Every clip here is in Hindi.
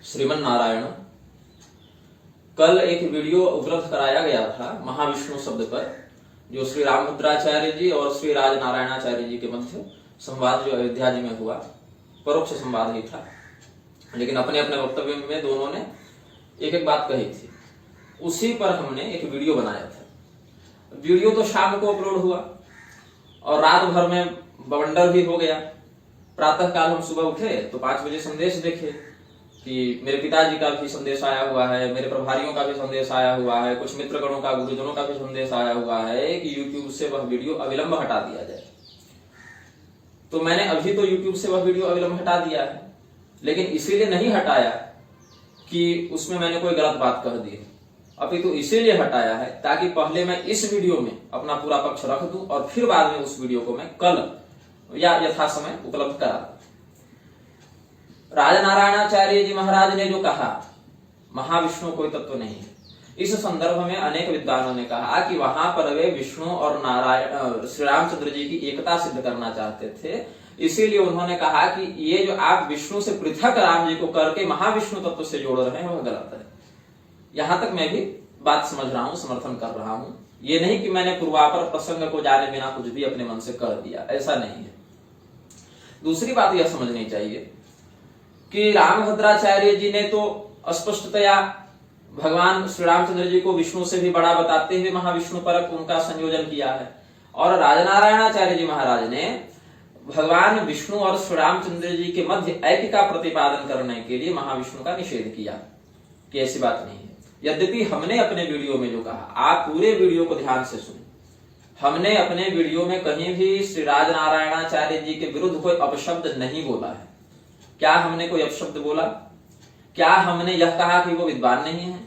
श्रीमन नारायण। कल एक वीडियो उपलब्ध कराया गया था महाविष्णु शब्द पर, जो श्री रामभद्राचार्य जी और श्री राज नारायणाचार्य जी के मध्य संवाद जो अयोध्या जी में हुआ, परोक्ष संवाद ही था, लेकिन अपने अपने वक्तव्य में दोनों ने एक एक बात कही थी। उसी पर हमने एक वीडियो बनाया था। वीडियो तो शाम को अपलोड हुआ और रात भर में बवंडर भी हो गया। प्रातः काल हम सुबह उठे तो 5 बजे संदेश देखे कि मेरे पिताजी का भी संदेश आया हुआ है, मेरे प्रभारियों का भी संदेश आया हुआ है, कुछ मित्रगणों का, गुरुजनों का भी संदेश आया हुआ है कि YouTube से वह वीडियो अविलंब हटा दिया जाए। तो मैंने अभी तो YouTube से वह वीडियो अविलंब हटा दिया है, लेकिन इसीलिए नहीं हटाया कि उसमें मैंने कोई गलत बात कह दी है, अपितु इसीलिए हटाया है ताकि पहले मैं इस वीडियो में अपना पूरा पक्ष रख दूं और फिर बाद में उस वीडियो को मैं कल या यथा समय उपलब्ध करा दूं। राजनारायणाचार्य जी महाराज ने जो कहा महाविष्णु कोई तत्व नहीं है, इस संदर्भ में अनेक विद्वानों ने कहा कि वहां पर वे विष्णु और नारायण श्री रामचंद्र जी की एकता सिद्ध करना चाहते थे। इसीलिए उन्होंने कहा कि ये जो आप विष्णु से पृथक राम जी को करके महाविष्णु तत्व से जोड़ रहे हैं वह गलत है। यहां तक मैं भी बात समझ रहा हूं, समर्थन कर रहा हूं। ये नहीं कि मैंने पूर्वापर प्रसंग को जाने बिना कुछ भी अपने मन से कर दिया, ऐसा नहीं है। दूसरी बात यह समझनी चाहिए कि रामभद्राचार्य जी ने तो स्पष्टतया भगवान श्री रामचंद्र जी को विष्णु से भी बड़ा बताते हुए महाविष्णु परक उनका संयोजन किया है, और राजनारायणाचार्य जी महाराज ने भगवान विष्णु और श्री रामचंद्र जी के मध्य ऐक्य का प्रतिपादन करने के लिए महाविष्णु का निषेध किया कि ऐसी बात नहीं है। यद्यपि हमने अपने वीडियो में जो कहा, आप पूरे वीडियो को ध्यान से सुने, हमने अपने वीडियो में कहीं भी श्री राजनारायणाचार्य जी के विरुद्ध कोई अपशब्द नहीं बोला है। क्या हमने कोई अपशब्द बोला? क्या हमने यह कहा कि वो विद्वान नहीं है?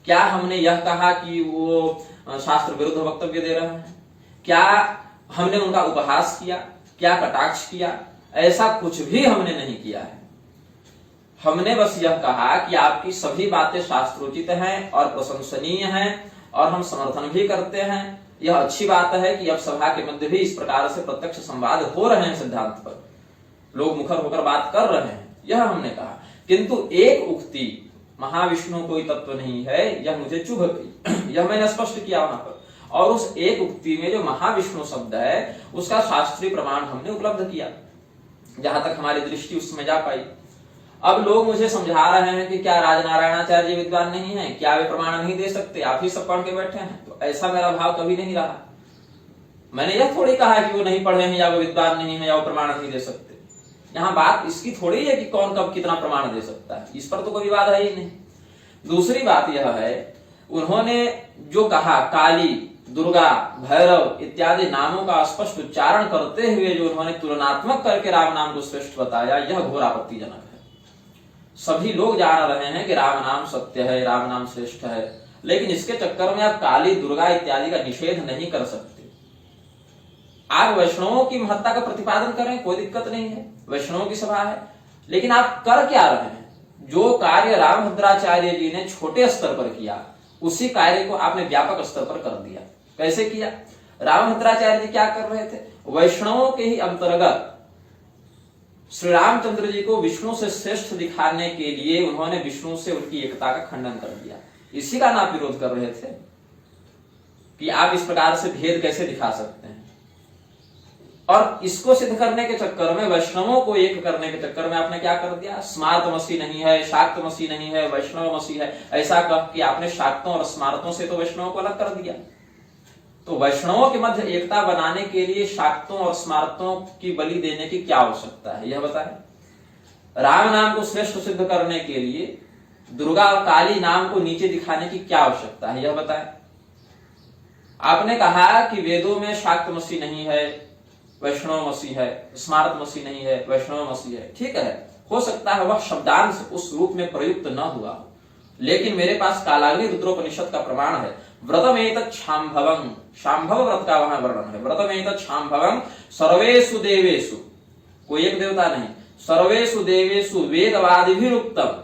क्या हमने यह कहा कि वो शास्त्र विरुद्ध वक्तव्य दे रहे हैं? क्या हमने उनका उपहास किया? क्या कटाक्ष किया? ऐसा कुछ भी हमने नहीं किया है। हमने बस यह कहा कि आपकी सभी बातें शास्त्रोचित हैं और प्रशंसनीय हैं और हम समर्थन भी करते हैं। यह अच्छी बात है कि अब सभा के मध्य भी इस प्रकार से प्रत्यक्ष संवाद हो रहे हैं, सिद्धांत पर लोग मुखर होकर बात कर रहे हैं, यह हमने कहा। किंतु एक उक्ति महाविष्णु कोई तत्व नहीं है, यह मुझे चुभ गई, यह मैंने स्पष्ट किया वहां पर। और उस एक उक्ति में जो महाविष्णु शब्द है उसका शास्त्रीय प्रमाण हमने उपलब्ध किया, जहां तक हमारी दृष्टि उसमें जा पाई। अब लोग मुझे समझा रहे हैं कि क्या राजनारायणाचार्य विद्वान नहीं है, क्या वे प्रमाण नहीं दे सकते, आप ही सब पढ़ के बैठे हैं। तो ऐसा मेरा भाव कभी नहीं रहा। मैंने यह थोड़ी कहा कि वो नहीं पढ़े हैं या वो विद्वान नहीं है या वो प्रमाण नहीं दे सकते। यहाँ बात इसकी थोड़ी है कि कौन कब कितना प्रमाण दे सकता है, इस पर तो कोई विवाद है ही नहीं। दूसरी बात यह है, उन्होंने जो कहा काली, दुर्गा, भैरव इत्यादि नामों का स्पष्ट उच्चारण करते हुए जो उन्होंने तुलनात्मक करके राम नाम को श्रेष्ठ बताया, यह घोर आपत्तिजनक है। सभी लोग जान रहे हैं कि राम नाम सत्य है, राम नाम श्रेष्ठ है, लेकिन इसके चक्कर में आप काली, दुर्गा इत्यादि का निषेध नहीं कर सकते। आप वैष्णवों की महत्ता का प्रतिपादन करें, कोई दिक्कत नहीं है, वैष्णवों की सभा है, लेकिन आप कर क्या रहे हैं? जो कार्य रामभद्राचार्य जी ने छोटे स्तर पर किया, उसी कार्य को आपने व्यापक स्तर पर कर दिया। कैसे किया? रामभद्राचार्य जी क्या कर रहे थे? वैष्णवों के ही अंतर्गत श्री रामचंद्र जी को विष्णु से श्रेष्ठ दिखाने के लिए उन्होंने विष्णु से उनकी एकता का खंडन कर दिया। इसी का आप विरोध कर रहे थे कि आप इस प्रकार से भेद कैसे दिखा सकते हैं। और इसको सिद्ध करने के चक्कर में, वैष्णवों को एक करने के चक्कर में आपने क्या कर दिया? स्मार्तमसी नहीं है, शाक्तमसी नहीं है, वैष्णवमसी है, ऐसा कह कि आपने शाक्तों और स्मार्तों से तो वैष्णवों को अलग कर दिया। तो वैष्णवों के मध्य एकता बनाने के लिए शाक्तों और स्मार्तों की बलि देने की क्या आवश्यकता है, यह बताएं। राम नाम को श्रेष्ठ सिद्ध करने के लिए दुर्गा और काली नाम को नीचे दिखाने की क्या आवश्यकता है, यह बताएं। आपने कहा कि वेदों में शाक्तमसी नहीं है, वैष्णवमसी है, स्मार्तमसी नहीं है, वैष्णवमसी है। ठीक है, हो सकता है वह शब्दांश उस रूप में प्रयुक्त न हुआ हो, लेकिन मेरे पास कालाग्नि रुद्रोपनिषद का प्रमाण है। व्रतमेतत् शांभवं, शांभव व्रत का वहां वर्णन है। व्रतमेतत् शांभवं सर्वेषु देवेषु, कोई एक देवता नहीं, सर्वेषु देवेषु वेदवादिभिरुक्तम्,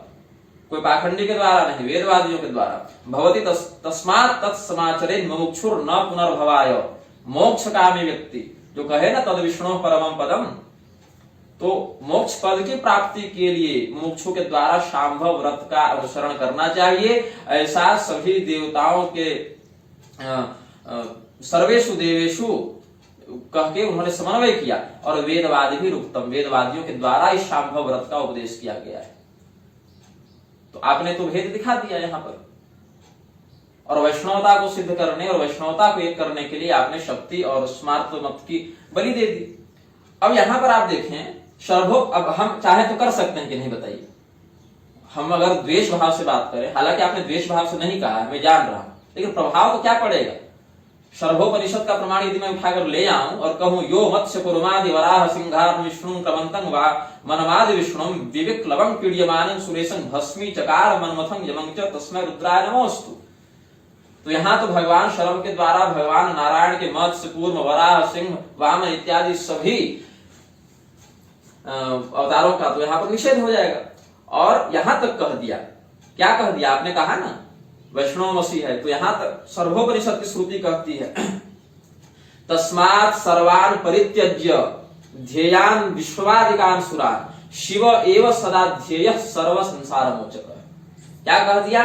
कोई पाखंडी के द्वारा नहीं, वेदवादियों के द्वारा। भवति तस्मात् तत्समाचरेन् मुमुक्षुर् न पुनर्भवाय, मोक्ष कामी व्यक्ति जो कहे ना तद विष्णु परमं पदम, तो मोक्ष पद की प्राप्ति के लिए मुमुक्षु के द्वारा शांभव व्रत का अनुसरण करना चाहिए। ऐसा सभी देवताओं के सर्वेषु देवेषु कह के उन्होंने समन्वय किया, और वेदवादी भी उत्तम, वेदवादियों के द्वारा इस शांभव व्रत का उपदेश किया गया है। तो आपने तो भेद दिखा दिया यहाँ पर, और वैष्णवता को सिद्ध करने और वैष्णवता को एक करने के लिए आपने शक्ति और स्मार्त मत की बलि दे दी। अब यहां पर आप देखें सर्वो, अब हम चाहे तो कर सकते हैं कि नहीं बताइए। हम अगर द्वेष भाव से बात करें, हालांकि आपने द्वेष भाव से नहीं कहा है, मैं जान रहा हूं, लेकिन प्रभाव तो क्या पड़ेगा। सर्वोपनिषद का प्रमाण यदि मैं उठाकर ले आऊं और कहूं यो मत्स्य कुर्मादि वराह सिंहार विष्णु क्रमंतं वा मनमादि विष्णु विविक लवं पीड्यमानं सुरेशं भस्मी चकार मनमथं यमं च तस्मै रुद्राय नमोस्तु। तो यहाँ तो भगवान शर्व के द्वारा भगवान नारायण के मत्स्य कूर्म वराह सिंह वामन इत्यादि सभी अवतारों का तो यहाँ पर निषेध हो जाएगा। और यहां तक कह दिया, क्या कह दिया आपने कहा ना वैष्णवमसि है, तो यहां तक सर्वोपनिषद की श्रुति कहती है तस्मात् सर्वान् परित्यज्य ध्येयान् विश्वादिकान् सुरान् शिव एव सदा ध्येयः सर्व संसार मोचकः। क्या कह दिया,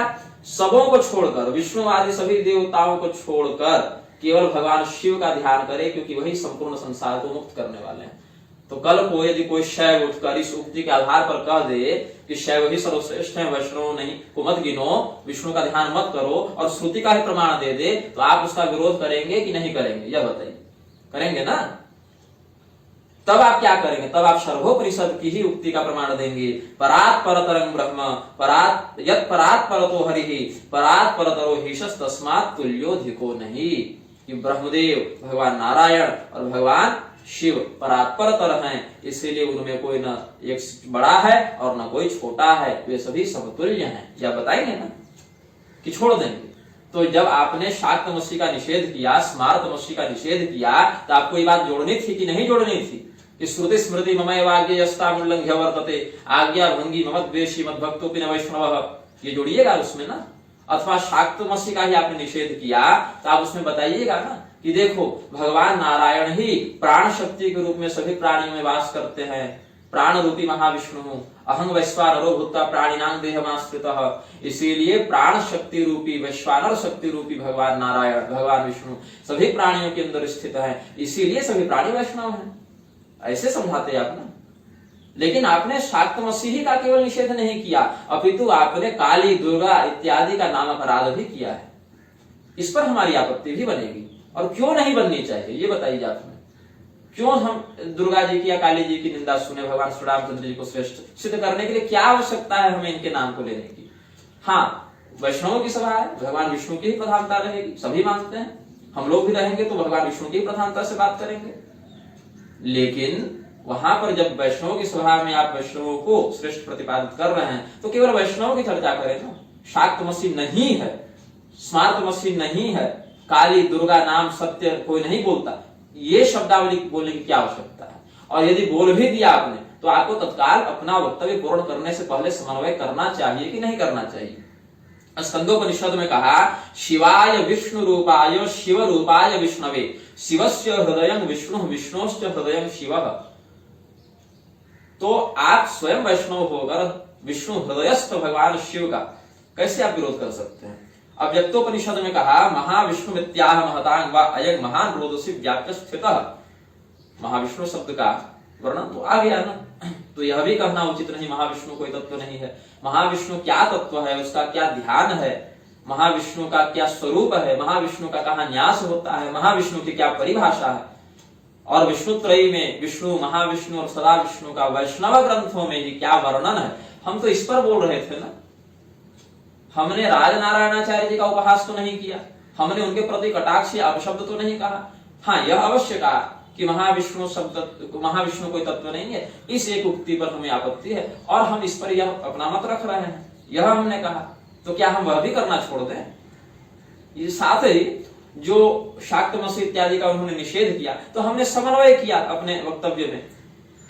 सबों को छोड़कर, विष्णु आदि सभी देवताओं को छोड़कर केवल भगवान शिव का ध्यान करे, क्योंकि वही संपूर्ण संसार को मुक्त करने वाले हैं। तो कल को यदि कोई शैव उठकर इस उक्ति के आधार पर कह दे कि शैव ही सर्वश्रेष्ठ है, वैष्णव नहीं को मत गिनो, विष्णु का ध्यान मत करो, और श्रुति का ही प्रमाण दे दे, तो आप उसका विरोध करेंगे कि नहीं करेंगे, यह बताइए। करेंगे ना? तब आप क्या करेंगे, तब आप सर्वोपनिषद की ही उक्ति का प्रमाण देंगे। परात् परतरं ब्रह्म परात् यत् परात् परतो हरिः परात् परतरो हीशस् तस्मात् तुल्योधिको नहीं। कि ब्रह्मदेव भगवान नारायण और भगवान शिव परात्परतर हैं, इसीलिए उनमें कोई न एक बड़ा है और न कोई छोटा है, वे सभी समतुल्य हैं। या बताएंगे ना कि छोड़ देंगे। तो जब आपने शाक्तमसी का निषेध किया, स्मार्तमसी का निषेध किया, तो आपको ये बात जोड़नी थी कि नहीं जोड़नी थी कि श्रुति स्मृति ममैव आज्ञेयस्तामुल्लंघ्य वर्तते आज्ञा भंगी ममद्वेषी मद्भक्तोऽपि न वैष्णवः, ये जोड़िएगा उसमें ना। अथवा शाक्तमसी का ही आपने निषेध किया, तो आप उसमें बताइएगा ना कि देखो भगवान नारायण ही प्राण शक्ति के रूप में सभी प्राणियों में वास करते हैं। प्राण रूपी महाविष्णु अहं वैश्वानरो भूत्वा प्राणिनां देहमाश्रितः, इसीलिए प्राण शक्ति रूपी वैश्वानर शक्ति रूपी भगवान नारायण भगवान विष्णु सभी प्राणियों के अंदर स्थित है, इसीलिए सभी प्राणी वैष्णव हैं। ऐसे समझाते आप ना। लेकिन आपने शाक्तमसी ही का केवल निषेध नहीं किया, अपितु आपने काली दुर्गा इत्यादि का नाम अपराध भी किया है। इस पर हमारी आपत्ति भी बनेगी, और क्यों नहीं बननी चाहिए ये बताइए आप। क्यों हम दुर्गा जी की या काली जी की निंदा सुने, भगवान श्री रामचंद्र जी को श्रेष्ठ सिद्ध करने के लिए क्या आवश्यकता है हमें इनके नाम को लेने की। हाँ, वैष्णवों की सभा है, भगवान विष्णु की ही प्रधानता रहेगी, सभी मानते हैं। हम लोग भी रहेंगे तो भगवान विष्णु की प्रधानता से बात करेंगे। लेकिन वहां पर जब वैष्णव की सभा में आप वैष्णवों को श्रेष्ठ प्रतिपादित कर रहे हैं, तो केवल वैष्णव की चर्चा करें ना। शाक्तमसी नहीं है, स्मार्तमसी नहीं है, काली दुर्गा नाम सत्य कोई नहीं बोलता, ये शब्दावली बोलने की क्या आवश्यकता है। और यदि बोल भी दिया आपने, तो आपको तत्काल अपना वक्तव्य पूर्ण करने से पहले समन्वय करना चाहिए कि नहीं करना चाहिए। स्कंदोपनिषद में कहा शिवाय विष्णु रूपाय शिव रूपाय विष्णवे शिवस्य हृदयं विष्णु विष्णोश्च हृदयं शिवः। तो आप स्वयं वैष्णव होकर विष्णु हृदयस्थ भगवान शिव का कैसे आप विरोध कर सकते हैं। अव्यक्तोपनिषद में कहा महाविष्णु मित्याह महतांग व अयं महान रोदसी व्याप्य स्थितः। महाविष्णु शब्द का वर्णन तो आ गया ना। तो यह भी कहना उचित नहीं महाविष्णु कोई तत्व नहीं है। महाविष्णु क्या तत्व है, उसका क्या ध्यान है, महाविष्णु का क्या स्वरूप है, महाविष्णु का कहाँ न्यास होता है, महाविष्णु की क्या परिभाषा है। और विष्णुत्रयी में विष्णु महाविष्णु और सदा विष्णु का वैष्णव ग्रंथों में ही क्या वर्णन है। हम तो इस पर बोल रहे थे ना। हमने राजनारायणाचार्य जी का उपहास तो नहीं किया, हमने उनके प्रति कटाक्ष या अपशब्द तो नहीं कहा। हाँ, यह अवश्य कहा कि महाविष्णु शब्द महाविष्णु कोई तत्व नहीं है, इस एक उक्ति पर हमें आपत्ति है और हम इस पर यह अपना मत रख रहे हैं, यह हमने कहा। तो क्या हम वह भी करना छोड़ दें। ये साथ ही जो शाक्तमसी इत्यादि का उन्होंने निषेध किया, तो हमने समन्वय किया अपने वक्तव्य में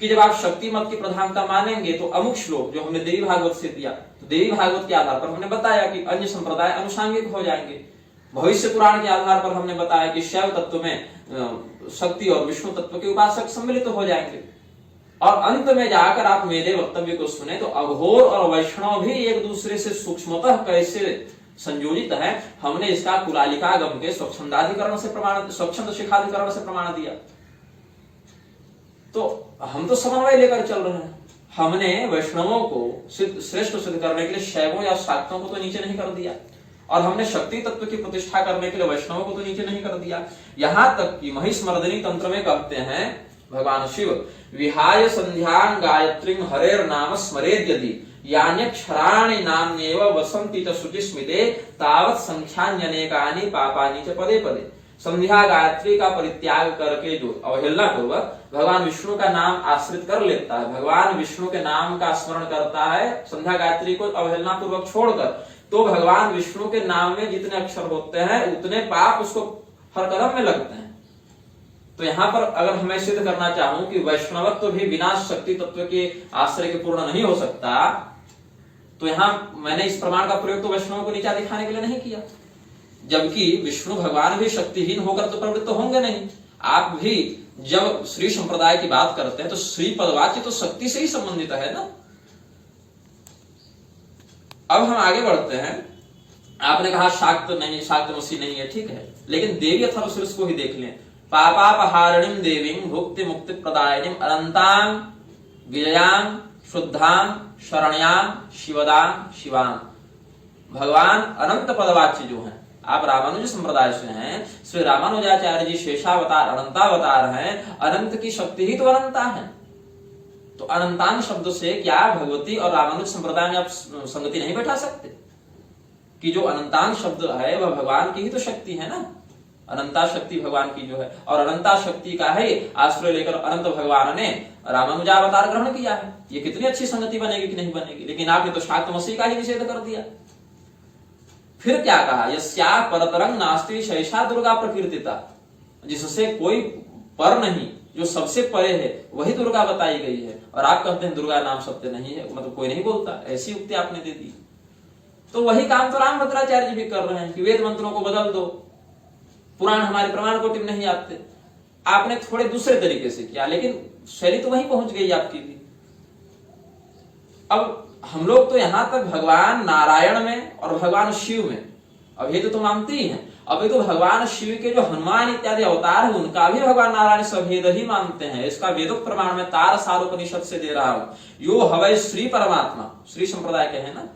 कि जब आप शक्ति मत की प्रधानता मानेंगे तो अमुक श्लोक जो हमने देवी भागवत से दिया, तो देवी भागवत के आधार पर हमने बताया कि अन्य संप्रदाय अनुषांगिक हो जाएंगे। भविष्य पुराण के आधार पर हमने बताया कि शैव तत्व में शक्ति और विष्णु तत्व के उपासक सम्मिलित हो जाएंगे। और अंत में जाकर आप मेरे वक्तव्य को सुने तो अघोर और वैष्णव भी एक दूसरे से सूक्ष्मतः कैसे संयोजित है, हमने इसका कुलालिका गम के स्वच्छंदाधिकरण से प्रमाण, स्वच्छंद शिखाधिकरण से प्रमाण दिया। तो हम तो समन्वय लेकर चल रहे हैं। हमने वैष्णवों को श्रेष्ठ सिद्ध करने के लिए शैवों या शाक्तों को तो नीचे नहीं कर दिया, और हमने शक्ति तत्व की प्रतिष्ठा करने के लिए वैष्णवों को तो नीचे नहीं कर दिया। यहां तक कि महिषमर्दिनी तंत्र में कहते हैं भगवान शिव, विहाय संध्यान गायत्री हरेर नाम स्मरेद यदि यान्यक्षराणि नाम्येव वसंति च शुचिस्मिते तावत् संख्यान्यनेकानि पापानि च पदे पदे। संध्या गायत्री का परित्याग करके जो अवहेलना पूर्वक भगवान विष्णु का नाम आश्रित कर लेता है, भगवान विष्णु के नाम का स्मरण करता है संध्या गायत्री को अवहेलना पूर्वक छोड़कर, तो भगवान विष्णु के नाम में जितने अक्षर होते हैं उतने पाप उसको हर कदम में लगते हैं। तो यहां पर अगर मैं सिद्ध करना चाहूं कि वैष्णवत्व भी बिना शक्ति तत्व के आश्रय के पूर्ण नहीं हो सकता, तो यहां मैंने इस प्रमाण का प्रयोग तो वैष्णव को नीचा दिखाने के लिए नहीं किया, जबकि विष्णु भगवान भी शक्तिहीन होकर तो प्रवृत्त होंगे नहीं। आप भी जब श्री संप्रदाय की बात करते हैं तो श्री पदवाच्य तो शक्ति से ही संबंधित है ना। अब हम आगे बढ़ते हैं। आपने कहा शाक्त नहीं, शाक्तमसी नहीं है, ठीक है, लेकिन देवी अथर्वशीर्ष को ही देख लें। पापापहारिणीं देवीं भुक्ति मुक्ति प्रदायिनीं अनंतां विजयां शुद्धां शरण्यां शिवदां शिवां। भगवान अनंत पदवाच्य जो हैं, आप रामानुज संप्रदाय से हैं, श्री रामानुजाचार्य जी शेषावतार अनंतावतार हैं, अनंत की शक्ति ही तो अनंता है। तो अनंतान शब्द से क्या भगवती और रामानुज संप्रदाय में आप संगति नहीं बैठा सकते कि जो अनंतान शब्द है वह भगवान की ही तो शक्ति है ना। अनंता शक्ति भगवान की जो है, और अनंता शक्ति का है आश्रय लेकर अनंत भगवान ने रामानुजावतार ग्रहण किया है। ये कितनी अच्छी संगति बनेगी कि नहीं बनेगी। लेकिन आपने तो शाक्तमसी का ही निषेध कर दिया। फिर क्या कहा, यस्या परतरंग नास्ति शैषा दुर्गा प्रकीर्तिता, जिससे कोई पर नहीं, जो सबसे परे है वही दुर्गा बताई गई है। और आप कहते हैं दुर्गा नाम सत्य नहीं है, मतलब कोई नहीं बोलता, ऐसी युक्ति आपने दे दी। तो वही काम तो रामभद्राचार्य जी भी कर रहे हैं कि वेद मंत्रों को बदल दो, पुराण हमारे प्रमाण कोटि में नहीं आते। आपने थोड़े दूसरे तरीके से किया, लेकिन शैली तो वहीं पहुंच गई आपकी भी। अब हम लोग तो यहां तक भगवान नारायण में और भगवान शिव में अभेद तो मानते ही हैं। अभी तो भगवान शिव के जो हनुमान इत्यादि अवतार है उनका भी भगवान नारायण से अभेद ही मानते हैं। इसका वेदोक्त प्रमाण में तार सारोपनिषद से दे रहा हूं। यो हवै श्री परमात्मा, श्री संप्रदाय के है ना,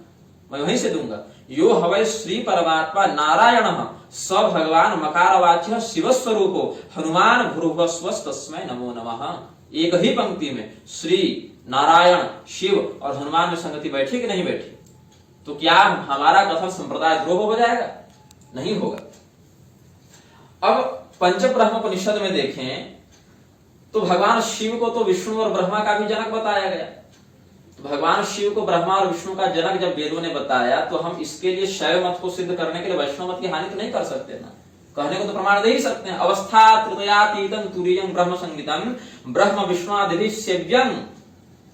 मैं वहीं से दूंगा। यो हवै श्री परमात्मा नारायण स भगवान मकारवाच्य शिव स्वरूपो हनुमान भ्रुवस्वस्तस्मै नमो नमः। एक ही पंक्ति में श्री नारायण शिव और हनुमान में संगति बैठी कि नहीं बैठी? तो क्या हमारा कथन संप्रदाय द्रोह हो जाएगा? नहीं होगा। अब पंचब्रह्मोपनिषद में देखें तो भगवान शिव को तो विष्णु और ब्रह्मा का भी जनक बताया गया। तो भगवान शिव को ब्रह्मा और विष्णु का जनक जब वेदों ने बताया, तो हम इसके लिए शैव मत को सिद्ध करने के लिए वैष्णव मत की हानि तो नहीं कर सकते ना। कहने को तो प्रमाण दे ही सकते हैं। अवस्था तृतीयातीतं तुरीयं ब्रह्म संगीतम ब्रह्म विष्णुआदिभिः सेव्यं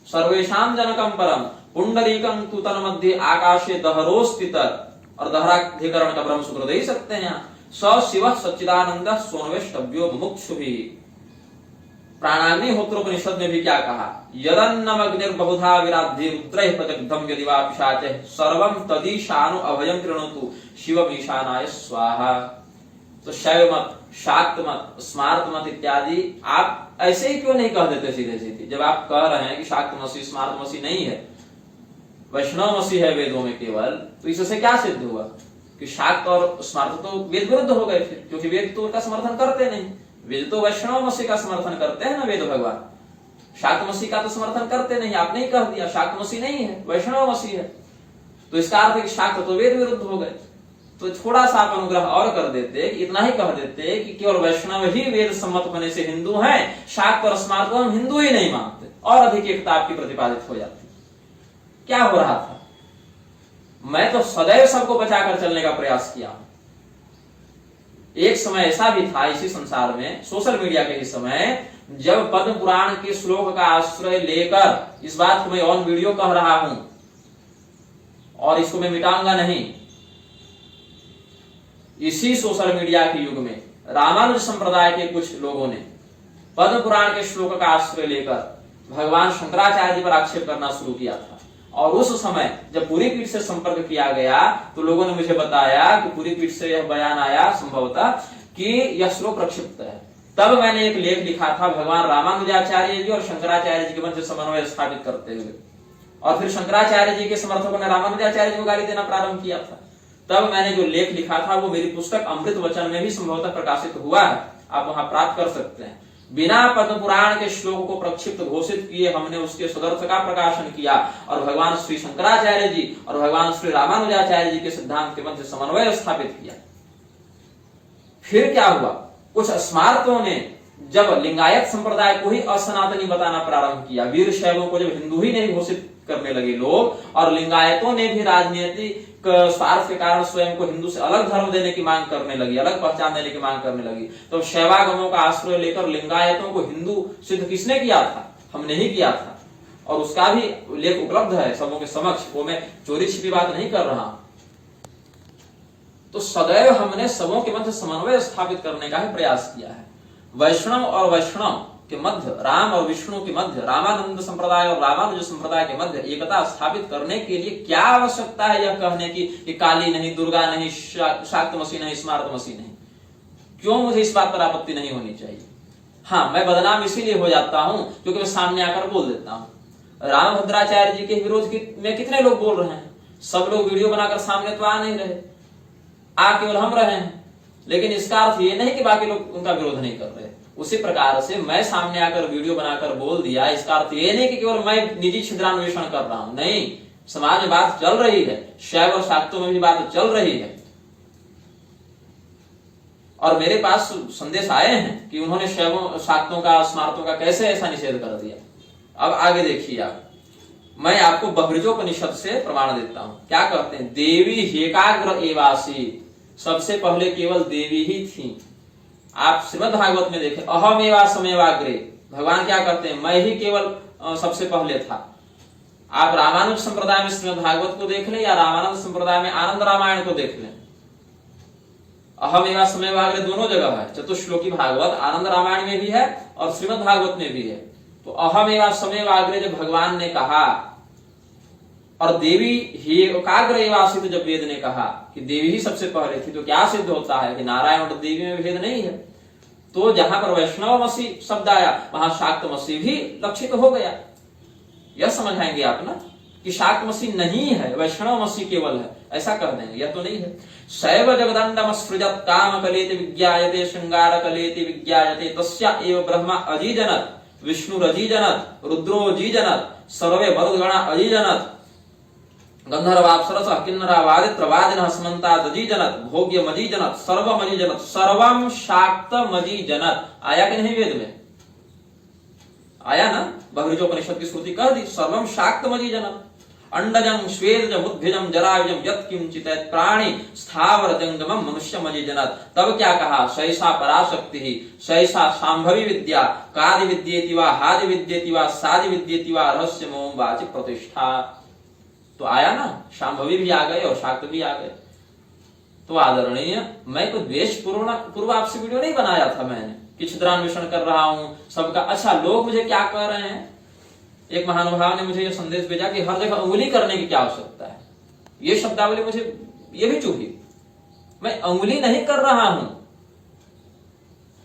सर्वेषां जनकं परम पुंडरीकं तु तन्मध्ये आकाशे दहरोस्थित, और दहराधिकरण का ब्रह्म सूत्र दे ही सकते हैं यहाँ। स शिव सच्चिदानंद सोनवेष्टव्यो मुमुक्षुभिः। प्राणाग्निहोत्रोपनिषद में भी क्या कहा, यदन्नमग्निर्बहुधा विराद्धि रुद्रैः प्रजग्धं यदि वा पिशाचैः सर्वं तदीशानु अभयं कृणोतु शिवमीशानाय स्वाहा। तो शैव मत, शाक्त मत, स्मार्त मत इत्यादि आप ऐसे ही क्यों नहीं कह देते सीधे सीधे? जब आप कह रहे हैं कि शाक्त मसीह स्मार्त मसीह नहीं है, वैष्णव मसीह है वेदों में केवल, तो इससे क्या सिद्ध हुआ कि शाक्त और स्मार्त तो वेद विरुद्ध हो गए फिर, क्योंकि वेद तो उनका समर्थन करते नहीं। वेद तो वैष्णव मसीह का समर्थन करते हैं ना वेद भगवान, शाक्त मसीह का तो समर्थन करते नहीं। आपने ही कह दिया शाक्त मसीह नहीं है, वैष्णव मसीह है, तो इसका अर्थ है कि शाक्त तो वेद विरुद्ध हो गए। तो थोड़ा सा आप अनुग्रह और कर देते कि इतना ही कह देते कि केवल वैष्णव ही वेद सम्मत होने से हिंदू हैं, शाक्त और स्मार्त को हम हिंदू ही नहीं मानते, और अधिक एकता आपकी प्रतिपादित हो जाती। क्या हो रहा था? मैं तो सदैव सबको बचाकर चलने का प्रयास किया। एक समय ऐसा भी था इसी संसार में, सोशल मीडिया के ही समय, जब पद्म पुराण के श्लोक का आश्रय लेकर इस बात को मैं ऑन वीडियो कह रहा हूं और इसको मैं मिटाऊंगा नहीं, इसी सोशल मीडिया के युग में रामानुज संप्रदाय के कुछ लोगों ने पद्म पुराण के श्लोक का आश्रय लेकर भगवान शंकराचार्य जी पर आक्षेप करना शुरू किया था। और उस समय जब पूरी पीठ से संपर्क किया गया तो लोगों ने मुझे बताया कि पूरी पीठ से यह बयान आया संभवतः कि यह श्लोक प्रक्षिप्त है। तब मैंने एक लेख लिखा था भगवान रामानुजाचार्य जी और शंकराचार्य जी के मध्य समन्वय स्थापित करते हुए, और फिर शंकराचार्य जी के समर्थकों ने रामानुजाचार्य जी को गाली देना प्रारंभ किया था। तब मैंने जो लेख लिखा था वो मेरी पुस्तक अमृत वचन में भी संभवतः प्रकाशित हुआ है, आप वहां प्राप्त कर सकते हैं। बिना पद्म पुराण के श्लोक को प्रक्षिप्त घोषित किए हमने उसके सदर्थ का प्रकाशन किया और भगवान श्री शंकराचार्य जी और भगवान श्री रामानुजाचार्य जी के सिद्धांत के मध्य समन्वय स्थापित किया। फिर क्या हुआ, कुछ स्मारकों ने जब लिंगायत संप्रदाय को ही असनातनी बताना प्रारंभ किया, वीर शैवों को जब हिंदू ही नहीं घोषित करने लगे लोग, और लिंगायतों ने भी राजनीतिक स्वार्थ के कारण स्वयं को हिंदू से अलग धर्म देने की मांग करने लगी, अलग पहचान देने की मांग करने लगी, तो शैवागमों का आश्रय लेकर लिंगायतों को हिंदू सिद्ध किसने किया था? हमने ही किया था। और उसका भी लेख उपलब्ध है सबों के समक्ष, वो मैं चोरी छिपी बात नहीं कर रहा। तो सदैव हमने सबों के मध्य समन्वय स्थापित करने का ही प्रयास किया है। वैष्णव और वैष्णव के मध्य, राम और विष्णु के मध्य, रामानंद संप्रदाय और रामानुज संप्रदाय के मध्य एकता स्थापित करने के लिए क्या आवश्यकता है यह कहने की कि काली नहीं, दुर्गा नहीं, शाक्तमसी नहीं, स्मार्तमसी नहीं? क्यों मुझे इस बात पर आपत्ति नहीं होनी चाहिए? हाँ, मैं बदनाम इसीलिए हो जाता हूं क्योंकि मैं सामने आकर बोल देता हूं। रामभद्राचार्य जी के विरोध में कितने लोग बोल रहे हैं? सब लोग वीडियो बनाकर सामने तो आ नहीं रहे, आ केवल हम रहे हैं। लेकिन इसका अर्थ ये नहीं कि बाकी लोग उनका विरोध नहीं कर रहे। उसी प्रकार से मैं सामने आकर वीडियो बनाकर बोल दिया, इसका अर्थ ये नहीं कि केवल मैं निजी छिद्रान्वेषण कर रहा हूं। नहीं, समाज में बात चल रही है, शैव और शाक्तों में भी बात चल रही है। और मेरे पास संदेश आए हैं कि उन्होंने शैवों, शाक्तों का, स्मार्तों का कैसे ऐसा निषेध कर दिया। अब आगे देखिए आप, मैं आपको बहृजोपनिषद से प्रमाण देता हूं। क्या कहते हैं? देवी हेकाग्र एवासी, सबसे पहले केवल देवी ही थी। आप श्रीमद् भागवत में देखें, अहमेवा समेवाग्रे, भगवान क्या कहते हैं? मैं ही केवल सबसे पहले था। आप रामानुज संप्रदाय में श्रीमद् भागवत को देख लें या रामानंद संप्रदाय में आनंद रामायण को देख लें, अहमेवा समेवाग्रे दोनों जगह है। चतुश्लोकी भागवत आनंद रामायण में भी है और श्रीमद् भागवत में भी है। तो अहमेवा समेवाग्रे जब भगवान ने कहा, और देवी ही एकाग्र एवासी, तो जब वेद ने कहा कि देवी ही सबसे पहले थी, तो क्या सिद्ध होता है कि नारायण और देवी में भेद नहीं है। तो जहां पर वैष्णवमसी शब्द आया वहां शाक्तमसी भी लक्षित हो गया। यह समझ आएंगे आप ना कि शाक्तमसी नहीं है, वैष्णवमसी केवल है, ऐसा कर देंगे। यह तो नहीं है। शैव जगदंडम सृजत काम कलेति विज्ञायते श्रृंगार कलेति विज्ञायते तस्या एव ब्रह्मा अजीजनत विष्णु अजीजनत रुद्रो अजीजनत सर्वे मरुद्गणा अजीजनत गंधर्वाप्सरस किन्नरावादित्रवादिनः समन्तादजीजनत भोग्यमजीजनत सर्वमजीजनत सर्वम शाक्तमजीजनत। आया कि नहीं वेद में? आया ना? बहृजोपनिषद की श्रुति कह दी, सर्वम शाक्तमजीजनत। अंडजं श्वेदजं उद्भिजं जरायुजं यत् किंचित् प्राणी स्थावर जंगमं मनुष्यमजीजनत। तब क्या कहा? सैषा पराशक्ति ही, सैषा शांभवी विद्या, कादि विद्येति वा हादि विद्येति वा सादि विद्येति वा रहस्यमों वाचि प्रतिष्ठा। तो आया ना, शांभवी भी आ गए और शाक्त भी आ गए। तो आदरणीय, मैं कोई द्वेष पूर्व आपसे वीडियो नहीं बनाया था मैंने कि छिद्रान्वेषण कर रहा हूं सबका। अच्छा, लोग मुझे क्या कह रहे हैं? एक महानुभाव ने मुझे यह संदेश भेजा कि हर जगह उंगली करने की क्या आवश्यकता है। ये शब्दावली मुझे ये भी चुभी। मैं उंगली नहीं कर रहा हूं।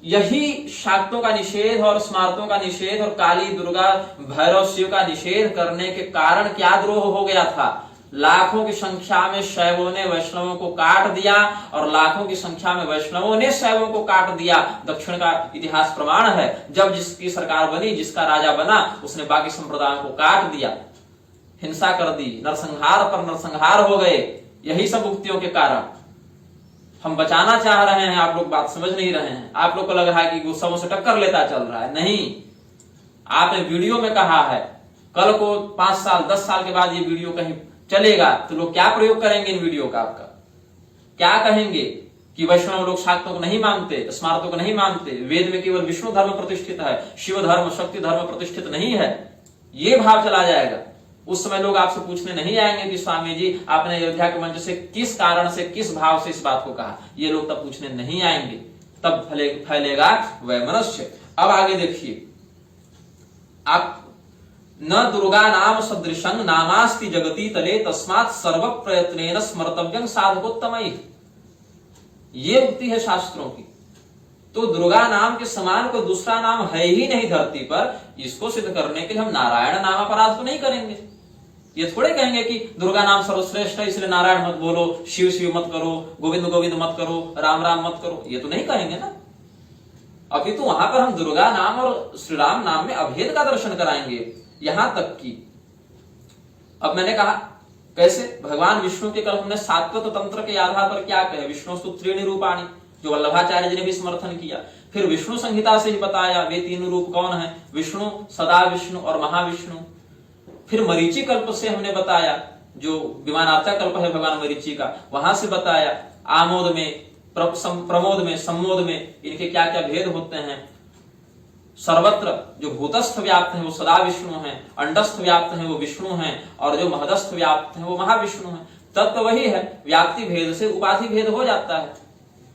यही शाक्तों का निषेध और स्मार्तों का निषेध और काली, दुर्गा, भैरव, शिव का निषेध करने के कारण क्या द्रोह हो गया था? लाखों की संख्या में शैवों ने वैष्णवों को काट दिया और लाखों की संख्या में वैष्णवों ने शैवों को काट दिया। दक्षिण का इतिहास प्रमाण है, जब जिसकी सरकार बनी, जिसका राजा बना, उसने बाकी संप्रदायों को काट दिया, हिंसा कर दी, नरसंहार पर नरसंहार हो गए। यही सब उक्तियों के कारण हम बचाना चाह रहे हैं। आप लोग बात समझ नहीं रहे हैं। आप लोग को लग रहा है कि गुस्सों से टक्कर लेता चल रहा है। नहीं, आपने वीडियो में कहा है, कल को 5 साल 10 साल के बाद ये वीडियो कहीं चलेगा तो लोग क्या प्रयोग करेंगे इन वीडियो का? आपका क्या कहेंगे कि वैष्णव लोग शाक्तों को नहीं मानते, स्मार्तों को नहीं मानते, वेद में केवल विष्णु धर्म प्रतिष्ठित है, शिव धर्म, शक्ति धर्म प्रतिष्ठित नहीं है। ये भाव चला जाएगा। उस समय लोग आपसे पूछने नहीं आएंगे कि स्वामी जी आपने अयोध्या के मंच से किस कारण से, किस भाव से इस बात को कहा। ये लोग तब पूछने नहीं आएंगे, तब फैलेगा वैमनस्य। अब आगे देखिए, आप न दुर्गा नाम सदृशं नामास्ति जगति तले तस्मात् सर्व प्रयत्नेन स्मर्तव्यं साधकोत्तमैः। ये उक्ति है शास्त्रों की। तो दुर्गा नाम के समान कोई दूसरा नाम है ही नहीं धरती पर, इसको सिद्ध करने के लिए हम नारायण नाम अपराध तो नहीं करेंगे। ये थोड़े कहेंगे कि दुर्गा नाम सर्वश्रेष्ठ है इसलिए नारायण मत बोलो, शिव शिव मत करो, गोविंद गोविंद मत करो, राम राम मत करो, ये तो नहीं कहेंगे ना। अभी तो वहां पर हम दुर्गा नाम और श्री राम नाम में अभेद का दर्शन कराएंगे। यहां तक कि अब मैंने कहा कैसे भगवान विष्णु के कल हमने सात्वत तंत्र के आधार पर क्या कहे, विष्णु त्रीणि रूपाणि, जो वल्लभाचार्य जी ने भी समर्थन किया। फिर विष्णु संहिता से ही बताया वे तीन रूप कौन है, विष्णु, सदा विष्णु और महाविष्णु। फिर मरीचि कल्प से हमने बताया, जो विमानार्चा कल्प है भगवान मरीचि का, वहां से बताया आमोद में, प्रमोद में, सम्मोद में इनके क्या क्या भेद होते हैं। सर्वत्र जो भूतस्थ व्याप्त है वो सदा विष्णु है, अंडस्थ व्याप्त है वो विष्णु है, और जो महदस्थ व्याप्त है वो महाविष्णु है। तत्व वही है, व्याप्ति भेद से उपाधि भेद हो जाता है।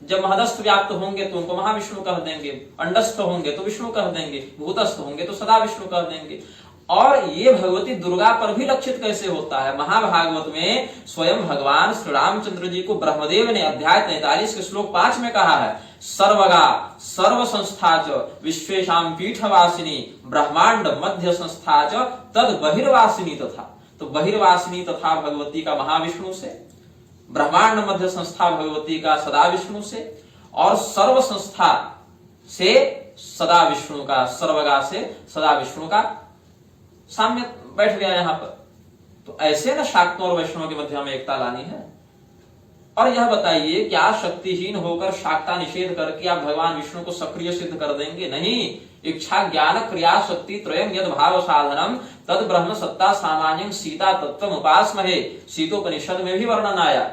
जब महदस्थ व्याप्त होंगे तो उनको महाविष्णु कह देंगे, अंडस्थ होंगे तो विष्णु कह देंगे, भूतस्थ होंगे तो सदा विष्णु कह देंगे। और ये भगवती दुर्गा पर भी लक्षित कैसे होता है, महाभागवत में स्वयं भगवान श्री रामचंद्र जी को ब्रह्मदेव ने अध्याय 43 के श्लोक 5 में कहा है, सर्वगा सर्व संस्था च विश्वेशाम पीठवासिनी ब्रह्मांड मध्य संस्था च तद बहिर्वासिनी तथा। तो बहिर्वासिनी तथा भगवती का महाविष्णु से, ब्रह्मांड मध्य संस्था भगवती का सदा विष्णु से, और सर्व संस्था से सदा विष्णु का, सर्वगा से सदा विष्णु का साम्य बैठ गया यहां पर। तो ऐसे ना शाक्तों और वैष्णव के मध्य हमें एकता लानी है। और यह बताइए क्या शक्तिहीन होकर शाक्ता निषेध करके आप भगवान विष्णु को सक्रिय सिद्ध कर देंगे? नहीं। इच्छा ज्ञान क्रिया शक्ति त्रयं यद भाव साधनम तद ब्रह्म सत्ता सामान्यं सीता तत्वम उपासमहे, सीतोपनिषद में भी वर्णन आया।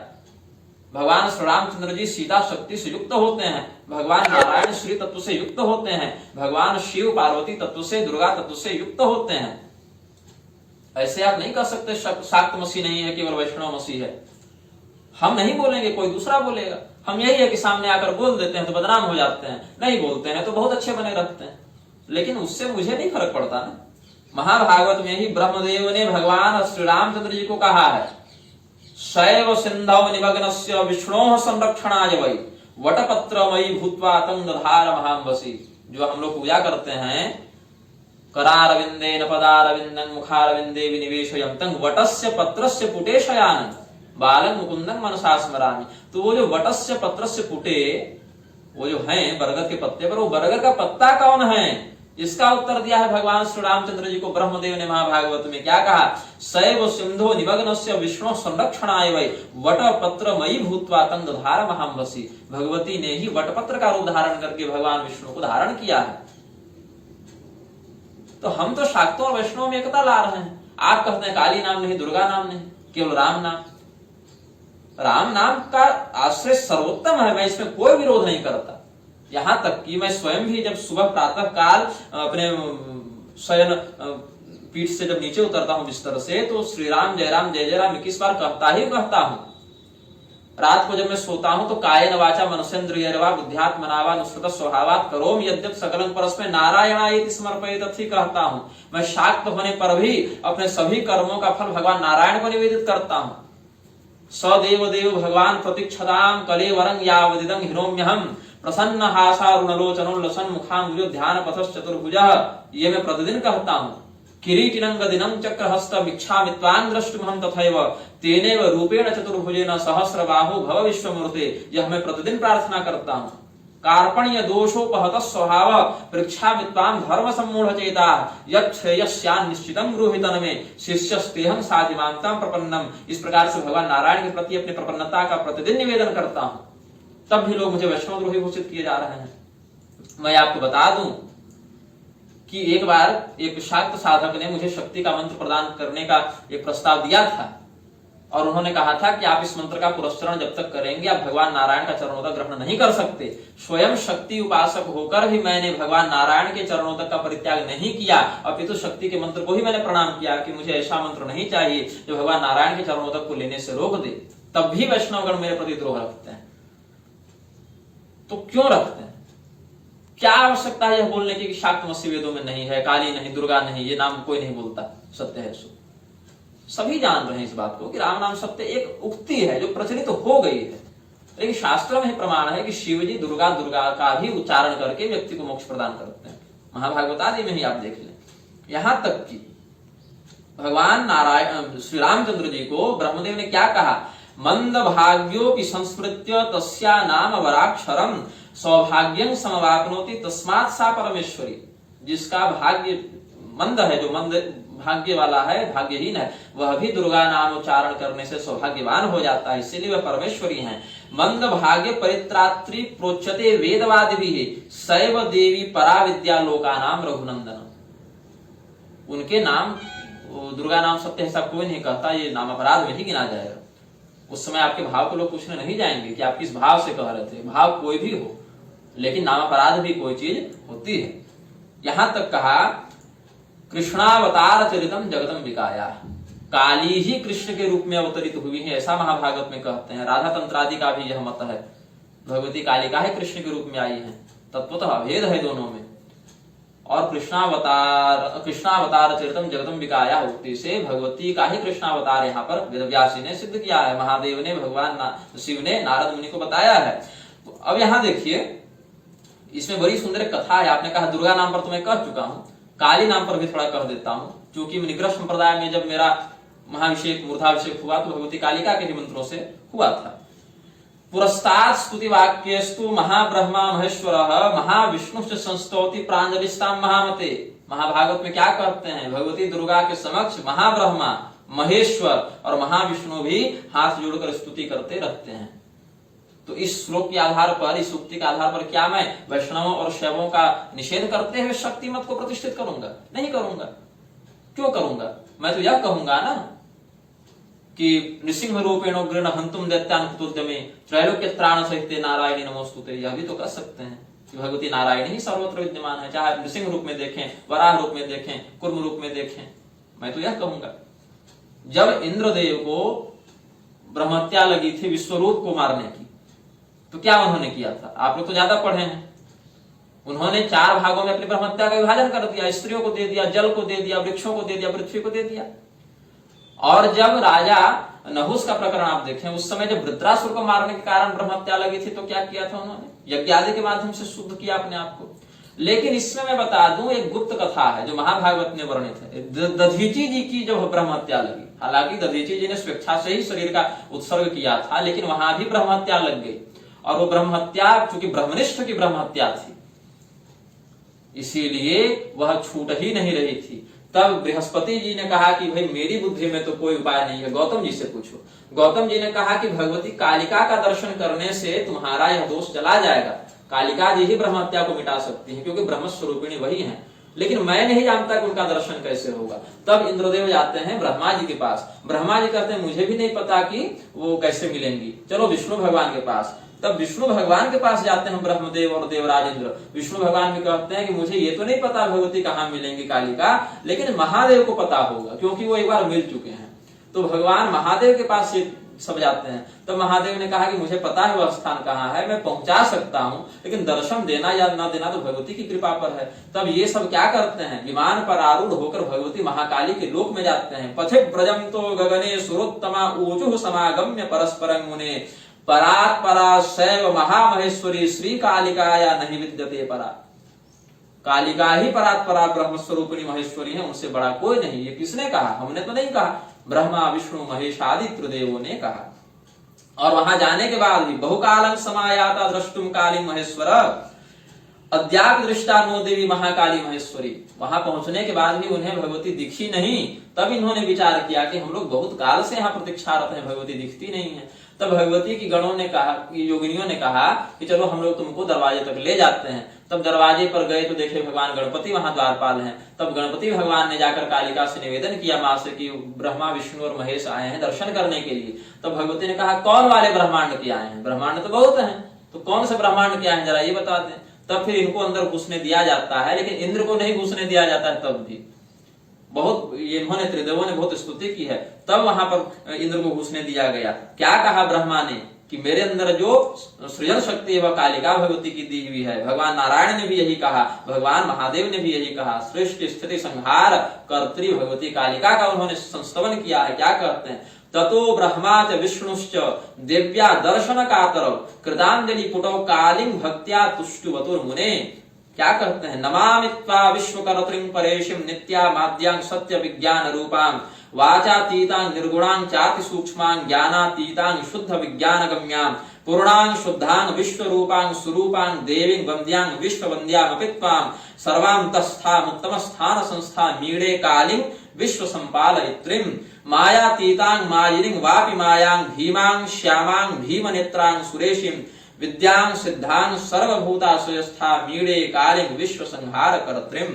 भगवान श्री रामचंद्र जी सीता शक्ति से युक्त होते हैं, भगवान नारायण श्री तत्व से युक्त होते हैं, भगवान शिव पार्वती तत्व से, दुर्गा तत्व से युक्त होते हैं। ऐसे आप नहीं कह सकते शाक्त मसीह नहीं है, केवल वैष्णव मसीह है। हम नहीं बोलेंगे, कोई दूसरा बोलेगा। हम यही है कि सामने आकर बोल देते हैं तो बदनाम हो जाते हैं, नहीं बोलते हैं तो बहुत अच्छे बने रहते हैं। लेकिन उससे मुझे नहीं फर्क पड़ता ना। महाभागवत में ही ब्रह्मदेव ने भगवान श्री रामचंद्र जी को कहा है, शैव सिंधव निमग्नस्य विष्णोः संरक्षणाय वै वटपत्रमयी भूत्वा तं दधार महाम्बसी। जो हम लोग पूजा करते हैं, करारविंदेन पदारविंदं मुखारविंदे विनिवेशयं तं वटस्य पत्रस्य पुटे शयानं बालं मुकुंदं मनसा स्मरामि। तो वो जो वटस्य पत्रस्य पुटे, वो जो है बरगद के पत्ते पर, वो बरगद का पत्ता कौन है? इसका उत्तर दिया है भगवान श्री रामचंद्र जी को ब्रह्मदेव ने महाभागवत में। क्या कहा? शैव सिंधो निमग्नस्य विष्णु संरक्षणाय वै वटपत्रमयी भूत्वा तं दधार महाम्बसी। भगवती ने ही वटपत्र का रूप धारण करके भगवान विष्णु को धारण किया है। तो हम तो शाक्तों और वैष्णव में एकता ला रहे हैं। आप कहते हैं काली नाम नहीं, दुर्गा नाम नहीं, केवल राम नाम। राम नाम का आश्रय सर्वोत्तम है, मैं इसमें कोई विरोध नहीं करता। यहां तक कि मैं स्वयं भी जब सुबह प्रातः काल अपने शयन पीठ से जब नीचे उतरता हूं बिस्तर से, तो श्री राम जय राम जय जय राम 21 बार कहता हूं। रात को जब मैं सोता हूं तो कायेन वाचा मनसेन्द्रियर्वा बुद्ध्यात्मना वा अनुसृत स्वभावात् करोमि यद्यप सकलं परस्मै नारायणायेति समर्पयेत् कहता हूं। मैं शाक्त होने पर भी अपने सभी कर्मों का फल भगवान नारायण को निवेदित करता हूं। सदेव देव भगवान प्रतीक्षताम कलेवरं यावदिदं हिरोम्यहम् प्रसन्न हासारुणलोचनोल्लसन मुखांबुजो ध्यान पथश्च चतुर्भुजः। ये मैं प्रतिदिन कहता हूं। किरीटिनं गदिनं चक्रहस्तम् इच्छामि त्वां द्रष्टुमहं तथैव तेनेव रूपेण चतुर्भुजेन सहस्रबाहु भव विश्वमूर्ते। यह मैं प्रतिदिन प्रार्थना करता हूं। कार्पण्य दोषोपहत स्वभाव पृच्छामि त्वां धर्म सम्मूढ़चेता यच्छ्रेयस्यान् निश्चितं गृहीतन में शिष्यस्तेहं साधिमान्तां प्रपन्नम। इस प्रकार से भगवान नारायण के प्रति अपनी प्रपन्नता का प्रतिदिन निवेदन करता हूं। तब भी लोग मुझे वैष्णव द्रोही घोषित किए जा रहे हैं। मैं आपको बता दूं कि एक बार एक शाक्त साधक ने मुझे शक्ति का मंत्र प्रदान करने का एक प्रस्ताव दिया था, और उन्होंने कहा था कि आप इस मंत्र का पुरस्चरण जब तक करेंगे आप भगवान नारायण का चरणोदक ग्रहण नहीं कर सकते। स्वयं शक्ति उपासक होकर भी मैंने भगवान नारायण के चरणोदक का परित्याग नहीं किया, अपितु शक्ति के मंत्र को ही मैंने प्रणाम किया कि मुझे ऐसा मंत्र नहीं चाहिए जो भगवान नारायण के चरणोदक को लेने से रोक दे। तब भी वैष्णवगण मेरे प्रति द्रोह रखते हैं। तो क्यों रखते हैं? क्या आवश्यकता है यह बोलने की कि शाक्तमसी वेदों में नहीं है, काली नहीं, दुर्गा नहीं, ये नाम कोई नहीं बोलता, सत्य है सो। सभी जान रहे हैं इस बात को कि राम नाम सत्य एक उक्ति है जो प्रचलित हो गई है, लेकिन शास्त्रों में प्रमाण है कि शिव जी दुर्गा दुर्गा का भी उच्चारण करके व्यक्ति को मोक्ष प्रदान करते हैं। महाभागवत आदि में ही आप देख लें, यहां तक कि भगवान नारायण श्री रामचंद्र जी को ब्रह्मदेव ने क्या कहा, मंद भाग्यो की संस्मृत्य तस्या नाम वराक्षरम सौभाग्यं समवाप्नोति तस्मात् सा परमेश्वरी। जिसका भाग्य मंद है, जो मंद भाग्य वाला है, भाग्यहीन है, वह भी दुर्गा नाम उच्चारण करने से सौभाग्यवान हो जाता है, इसीलिए वह परमेश्वरी हैं। मंद भाग्य परित्रात्री प्रोच्यते वेदवादि भी सैव देवी परा विद्या लोका नाम रघुनंदन। उनके नाम दुर्गा नाम सत्य ऐसा कोई नहीं कहता, ये नाम अपराध में ही गिना जाएगा। उस समय आपके भाव को लोग पूछने नहीं जाएंगे कि आप किस भाव से कह रहे थे, भाव कोई भी हो, लेकिन नाम अपराध भी कोई चीज होती है। यहां तक कहा कृष्णावतार चरितम जगदम विकाया, काली ही कृष्ण के रूप में अवतरित हुई है, ऐसा महाभागवत में कहते हैं। राधा तंत्रादि का भी यह मत है, भगवती कालिका ही कृष्ण के रूप में आई है, तत्वतः अभेद है दोनों में। और कृष्णावतार चरितम जगदम विकाया उक्ति से भगवती का ही कृष्णावतार यहाँ पर वेदव्यासी ने सिद्ध किया है, महादेव ने, भगवान शिव ने नारद मुनि को बताया है। अब यहाँ देखिए, इसमें बड़ी सुंदर कथा है। आपने कहा दुर्गा नाम पर तो मैं कह चुका हूं, काली नाम पर भी थोड़ा कह देता हूं, क्योंकि निग्रह संप्रदाय में जब मेरा महाभिषेक मूर्धाभिषेक हुआ तो भगवती कालिका के मंत्रों से हुआ था। पुरस्तात् स्तुति वाक्यस्तु महाब्रह्मा महेश्वरः महाविष्णुश्च संस्तौति प्रांजलिस्ताम महामते। महाभागवत में क्या कहते हैं, भगवती दुर्गा के समक्ष महाब्रह्मा, महेश्वर और महाविष्णु भी हाथ जोड़कर स्तुति करते रहते हैं। तो इस श्लोक के आधार पर, इस उक्ति के आधार पर क्या मैं वैष्णवों और शैवों का निषेध करते हुए शक्ति मत को प्रतिष्ठित करूंगा? नहीं करूंगा। क्यों करूंगा? मैं तो यह कहूंगा ना कि नृसिंह रूपेण उग्रेण हंतुम दैत्यानुतुद्यमे त्रैलोक्य त्राण सहित नारायणी नमोस्तुते। यह भी तो कर सकते हैं कि भगवती नारायणी ही सर्वत्र विद्यमान है, चाहे नृसिंह रूप में देखें, वराह रूप में देखें, कुर्म रूप में देखें। मैं तो यह कहूंगा। जब इंद्रदेव को ब्रह्महत्या लगी थी विश्वरूप को मारने की, तो क्या उन्होंने किया था? आप लोग तो ज्यादा पढ़े हैं। उन्होंने 4 भागों में अपनी ब्रह्महत्या का विभाजन कर दिया, स्त्रियों को दे दिया, जल को दे दिया, वृक्षों को दे दिया, पृथ्वी को दे दिया। और जब राजा नहुस का प्रकरण आप देखें, उस समय जब वृत्रासुर को मारने के कारण ब्रह्महत्या लगी थी, तो क्या किया था उन्होंने? यज्ञ आदि के माध्यम से शुद्ध किया अपने आप को। लेकिन इसमें मैं बता दूं, एक गुप्त कथा है जो महाभागवत में वर्णित है। दधीची जी की जब ब्रह्महत्या लगी, हालांकि दधीची जी ने स्वेच्छा से ही शरीर का उत्सर्ग किया था, लेकिन वहां भी ब्रह्महत्या लग गई। और वो ब्रह्महत्या चूंकि ब्रह्मनिष्ठ की ब्रह्महत्या थी, इसीलिए वह छूट ही नहीं रही थी। तब बृहस्पति जी ने कहा कि भाई मेरी बुद्धि में तो कोई उपाय नहीं है, गौतम जी से पूछो। गौतम जी ने कहा कि भगवती कालिका का दर्शन करने से तुम्हारा यह दोष चला जाएगा। कालिका जी ही ब्रह्महत्या को मिटा सकती हैं, क्योंकि ब्रह्म स्वरूपिणी वही हैं। लेकिन मैं नहीं जानता कि उनका दर्शन कैसे होगा। तब इंद्रदेव जाते हैं ब्रह्मा जी के पास। ब्रह्मा जी कहते हैं मुझे भी नहीं पता कि वो कैसे मिलेंगी, चलो विष्णु भगवान के पास। तब विष्णु भगवान के पास जाते हैं ब्रह्मदेव और देवराज इंद्र। विष्णु भगवान भी कहते हैं कि मुझे ये तो नहीं पता भगवती कहाँ मिलेंगी कालिका, लेकिन महादेव को पता होगा, क्योंकि वो एक बार मिल चुके हैं। तो भगवान महादेव के पास ये सब जाते हैं। तो महादेव ने कहा कि मुझे पता है वह स्थान कहाँ है, मैं पहुंचा सकता हूँ, लेकिन दर्शन देना या न देना तो भगवती की कृपा पर है। तब ये सब क्या करते हैं, विमान पर आरूढ़ होकर भगवती महाकाली के लोक में जाते हैं। पथे ब्रजम तो गगने सुरोत्तमा ऊचुः समागम्य परस्परं मुने परात् परा शैव महामहेश्वरी श्री कालिकाया नहीं विद्यते परा। कालिका ही परात् परा ब्रह्म स्वरूपिणी महेश्वरी है, उनसे बड़ा कोई नहीं। ये किसने कहा? हमने तो नहीं कहा, ब्रह्मा विष्णु महेश आदि त्रिदेवों ने कहा। और वहां जाने के बाद भी बहुकालं समायाता द्रष्टुम काली महेश्वर अद्यापि दृष्टा नो देवी महाकाली महेश्वरी। वहां पहुंचने के बाद भी उन्हें भगवती दिखी नहीं। तब इन्होंने विचार किया कि हम लोग बहुत काल से यहाँ प्रतीक्षारत हैं, भगवती दिखती नहीं है। तब भगवती की गणों ने कहा, योगिनियों ने कहा कि चलो हम लोग तुमको दरवाजे तक ले जाते हैं। तब दरवाजे पर गए तो देखे भगवान गणपति वहां द्वारपाल हैं। तब गणपति भगवान ने जाकर कालिका से निवेदन किया मां से कि ब्रह्मा विष्णु और महेश आए हैं दर्शन करने के लिए। तब भगवती ने कहा कौन वाले ब्रह्मांड के आए हैं? ब्रह्मांड तो बहुत हैं, तो कौन से ब्रह्मांड के आए हैं जरा ये बता दें। तब फिर इनको अंदर घुसने दिया जाता है, लेकिन इंद्र को नहीं घुसने दिया जाता है। तब भी बहुत इन्होंने त्रिदेवों ने बहुत स्तुति की है। तब वहां पर इंद्र को घुसने दिया गया। क्या कहा ब्रह्मा ने कि मेरे अंदर जो सृजन शक्ति है वह कालिका भगवती की दी हुई है। भगवान नारायण ने भी यही कहा, भगवान महादेव ने भी यही कहा, सृष्टि स्थिति संहार कर्त्री भगवती कालिका का उन्होंने संस्तवन किया है। क्या कहते हैं, ततो ब्रह्मा च विष्णुश्च दिव्या दर्शन कातरौ कृतांजलि पुटौ कालिं भक्त्या तुष्टुवतुर मुने। क्या कहते हैं, नमामि त्वा विश्वकर्त्रीं परेशिं नित्या माद्यां सत्य विज्ञान रूपां वाचातीतां निर्गुणां चाति सूक्ष्मां ज्ञानातीतां शुद्ध विज्ञान गम्यां पूर्णां शुद्धां विश्वरूपां सुरूपां देवीं वन्द्यां विश्ववन्द्यामपि त्वां सर्वां तस्थाम् उत्तम स्थान संस्था मीडे कालिं विश्व संपालयित्रीं मायातीतां मायिनीं वापि मायां भीमां श्यामां भीमनेत्रां सुरेशिं विद्यां सिद्धां सर्वभूताश्रयस्था मीडे कालिं विश्व संहार कर्त्रीं।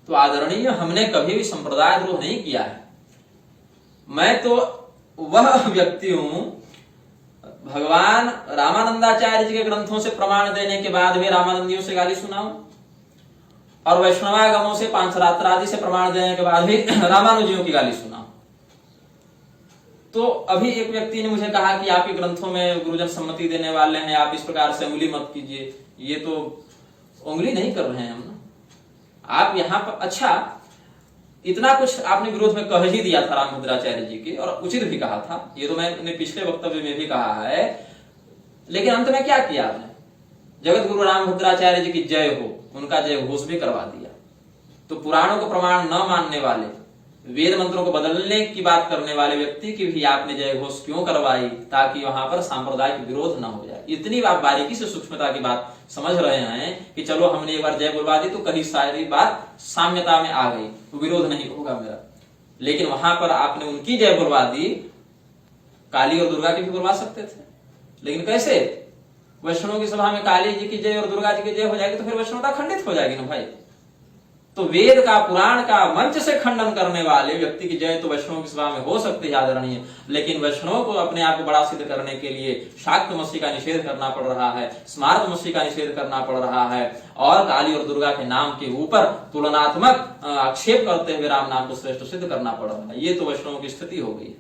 तो आदरणीय, हमने कभी भी संप्रदाय द्रोह नहीं किया है। मैं तो वह व्यक्ति हूं, भगवान रामानंदाचार्य जी के ग्रंथों से प्रमाण देने के बाद भी रामानंदियों से गाली सुनाऊं, और वैष्णवागमों से पांचरात्र आदि से प्रमाण देने के बाद भी रामानुजियों की गाली सुनाऊं। तो अभी एक व्यक्ति ने मुझे कहा कि आपके ग्रंथों में गुरुजन सम्मति देने वाले हैं, आप इस प्रकार से उंगली मत कीजिए। ये तो उंगली नहीं कर रहे हैं हम ना। आप यहाँ पर अच्छा इतना कुछ आपने विरोध में कह ही दिया था रामभद्राचार्य जी के, और उचित भी कहा था, ये तो मैंने पिछले वक्तव्य में भी कहा है। लेकिन अंत में क्या किया आपने, जगत गुरु रामभद्राचार्य जी की जय हो, उनका जय घोष भी करवा दिया। तो पुराणों को प्रमाण न मानने वाले, वेद मंत्रों को बदलने की बात करने वाले व्यक्ति की भी आपने जय घोष क्यों करवाई, ताकि वहां पर सांप्रदायिक विरोध न हो जाए। इतनी आप बारीकी से सूक्ष्मता की बात समझ रहे हैं कि चलो हमने एक बार जय बुलवा दी तो कहीं सारी बात साम्यता में आ गई, तो विरोध नहीं होगा मेरा। लेकिन वहां पर आपने उनकी जय बुलवा दी, काली और दुर्गा की भी बुलवा सकते थे, लेकिन कैसे? वैष्णव की सभा में काली जी की जय और दुर्गा जी की जय हो जाएगी तो फिर वैष्णवता खंडित हो जाएगी ना भाई। तो वेद का, पुराण का मंच से खंडन करने वाले व्यक्ति की जय तो वैष्णव की सभा में हो सकती है आदरणीय, लेकिन वैष्णव को अपने आप को बड़ा सिद्ध करने के लिए शाक्त मसीह का निषेध करना पड़ रहा है, स्मार्त मसीह का निषेध करना पड़ रहा है, और काली और दुर्गा के नाम के ऊपर तुलनात्मक आक्षेप करते हुए राम नाम को श्रेष्ठ सिद्ध करना पड़ रहा है। ये तो वैष्णव की स्थिति हो गई।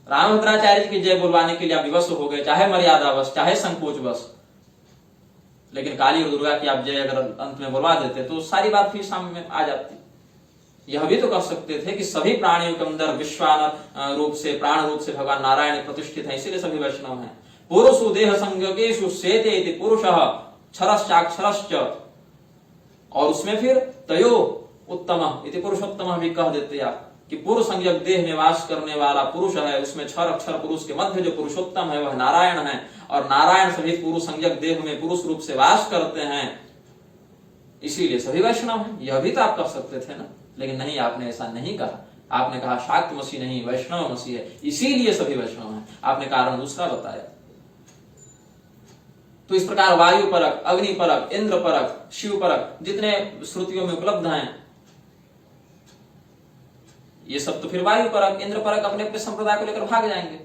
रामभद्राचार्य जी की जय बुलवाने के लिए आप विवश हो गए, चाहे मर्यादावश चाहे संकोचवश, लेकिन काली और दुर्गा की आप जय अगर अंत में बुलवा देते तो सारी बात फिर सामने आ जाती। यह भी तो कह सकते थे कि सभी प्राणियों के अंदर विश्वान रूप से, प्राण रूप से भगवान नारायण प्रतिष्ठित है, इसीलिए सभी वैष्णव हैं। पुरुषु देह संज्ञकेषु सेते इति पुरुषः क्षरश्चाक्षरश्च, और उसमें फिर तयो उत्तम इति पुरुषोत्तम भी कह देते आप कि पुरुष संज्ञक देह में वास करने वाला पुरुष है, उसमें क्षर अक्षर पुरुष के मध्य जो पुरुषोत्तम है वह नारायण है, और नारायण सभी पुरुष संज्ञक देह में पुरुष रूप से वास करते हैं, इसीलिए सभी वैष्णव हैं। यह भी तो आप कह सकते थे ना, लेकिन नहीं, आपने ऐसा नहीं कहा। आपने कहा शाक्त मसीह नहीं, वैष्णव मसीह है, इसीलिए सभी वैष्णव हैं। आपने कारण दूसरा बताया। तो इस प्रकार वायु परक, अग्नि परक, इंद्र परक, शिव परक जितने श्रुतियों में उपलब्ध हैं, ये सब तो फिर वायु परक, इंद्र परक अपने अपने संप्रदाय को लेकर भाग जाएंगे।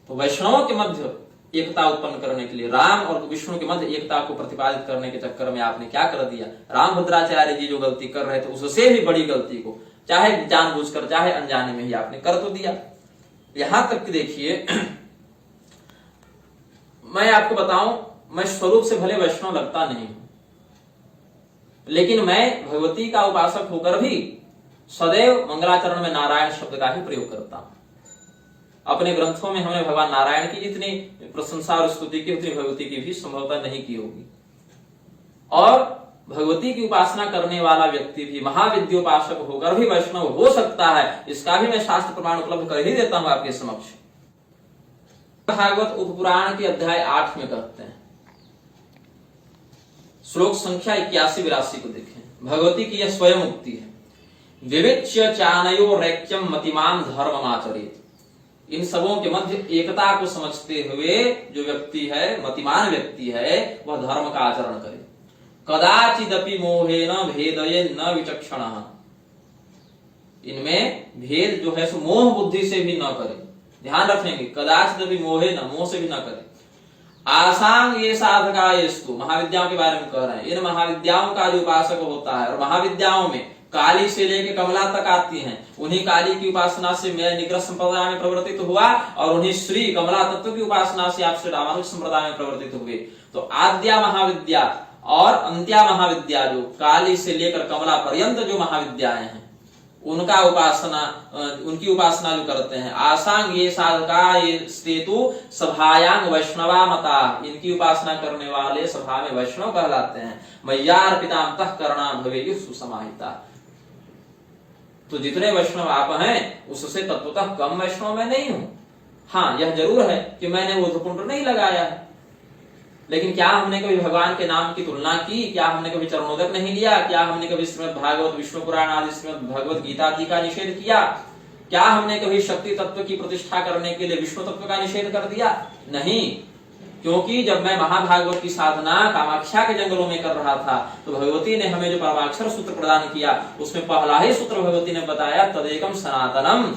तो वैष्णवों के मध्य एकता उत्पन्न करने के लिए, राम और विष्णु के मध्य एकता को प्रतिपादित करने के चक्कर में आपने क्या कर दिया, रामभद्राचार्य जी जो गलती कर रहे थे उससे भी बड़ी गलती को चाहे जानबूझकर चाहे अनजाने में ही आपने कर तो दिया। यहां तक कि देखिए, मैं आपको बताऊं, मैं स्वरूप से भले वैष्णव लगता नहीं हूं, लेकिन मैं भगवती का उपासक होकर भी सदैव मंगलाचरण में नारायण शब्द का ही प्रयोग करता हूं। अपने ग्रंथों में हमने भगवान नारायण की जितनी प्रशंसा और स्तुति की उतनी भगवती की भी संभवतः नहीं की होगी। और भगवती की उपासना करने वाला व्यक्ति भी महाविद्योपासक होकर भी वैष्णव हो सकता है, इसका भी मैं शास्त्र प्रमाण उपलब्ध कर ही देता हूं आपके समक्ष। भागवत उपपुराण के अध्याय 8 में कहते हैं, श्लोक संख्या 81-82 को देखें। भगवती की यह स्वयं उक्ति है, विविच्य चानयो रैक्यम मतिमान धर्ममाचरेत्। इन सबों के मध्य एकता को समझते हुए जो व्यक्ति है, मतिमान व्यक्ति है, वह धर्म का आचरण करे। कदाचिदपि मोहेन भेदये न विचक्षणः। इनमें भेद जो है सो मोह बुद्धि से भी न करे। ध्यान रखेंगे, कदाचिदपि मोहेन, मोह से भी न करे। आसांग ये साधका येस्तु, महाविद्याओं के बारे में कह रहे हैं। इन महाविद्याओं का जो उपासक होता है, और महाविद्याओं में काली से लेके कमला तक आती हैं। उन्हीं काली की उपासना से मैं निग्रह संप्रदाय में प्रवर्तित हुआ और उन्हीं श्री कमला तत्व की उपासना से आप श्री रामानुज संप्रदाय में प्रवर्तित हुए। तो आद्या महाविद्या और अंत्या महाविद्या, जो काली से लेकर कमला पर्यंत जो महाविद्याएं हैं उनका उपासना, उनकी उपासना जो करते हैं। आसांग ये साधका ये स्तेतु सभायांग वैष्णवा मता, इनकी उपासना करने वाले सभा में वैष्णव कहलाते हैं। मय्यार्पिता अंतः करणा भवेयु सुसमाहिता। तो जितने वैष्णव आप हैं उससे तत्वतः कम वैष्णव मैं नहीं हूं। हाँ, यह जरूर है कि मैंने ऊर्ध्वपुंड नहीं लगाया है, लेकिन क्या हमने कभी भगवान के नाम की तुलना की? क्या हमने कभी चरणोदक नहीं लिया? क्या हमने कभी श्रीमद् भागवत, विष्णु पुराण आदि श्रीमद् भगवत गीता आदि का निषेध किया? क्या हमने कभी शक्ति तत्व की प्रतिष्ठा करने के लिए विष्णु तत्व का निषेध कर दिया? नहीं, क्योंकि जब मैं महाभागवत की साधना कामाख्या के जंगलों में कर रहा था तो भगवती ने हमें जो परमाक्षर सूत्र प्रदान किया उसमें पहला ही सूत्र भगवती ने बताया तदेकम सनातनम।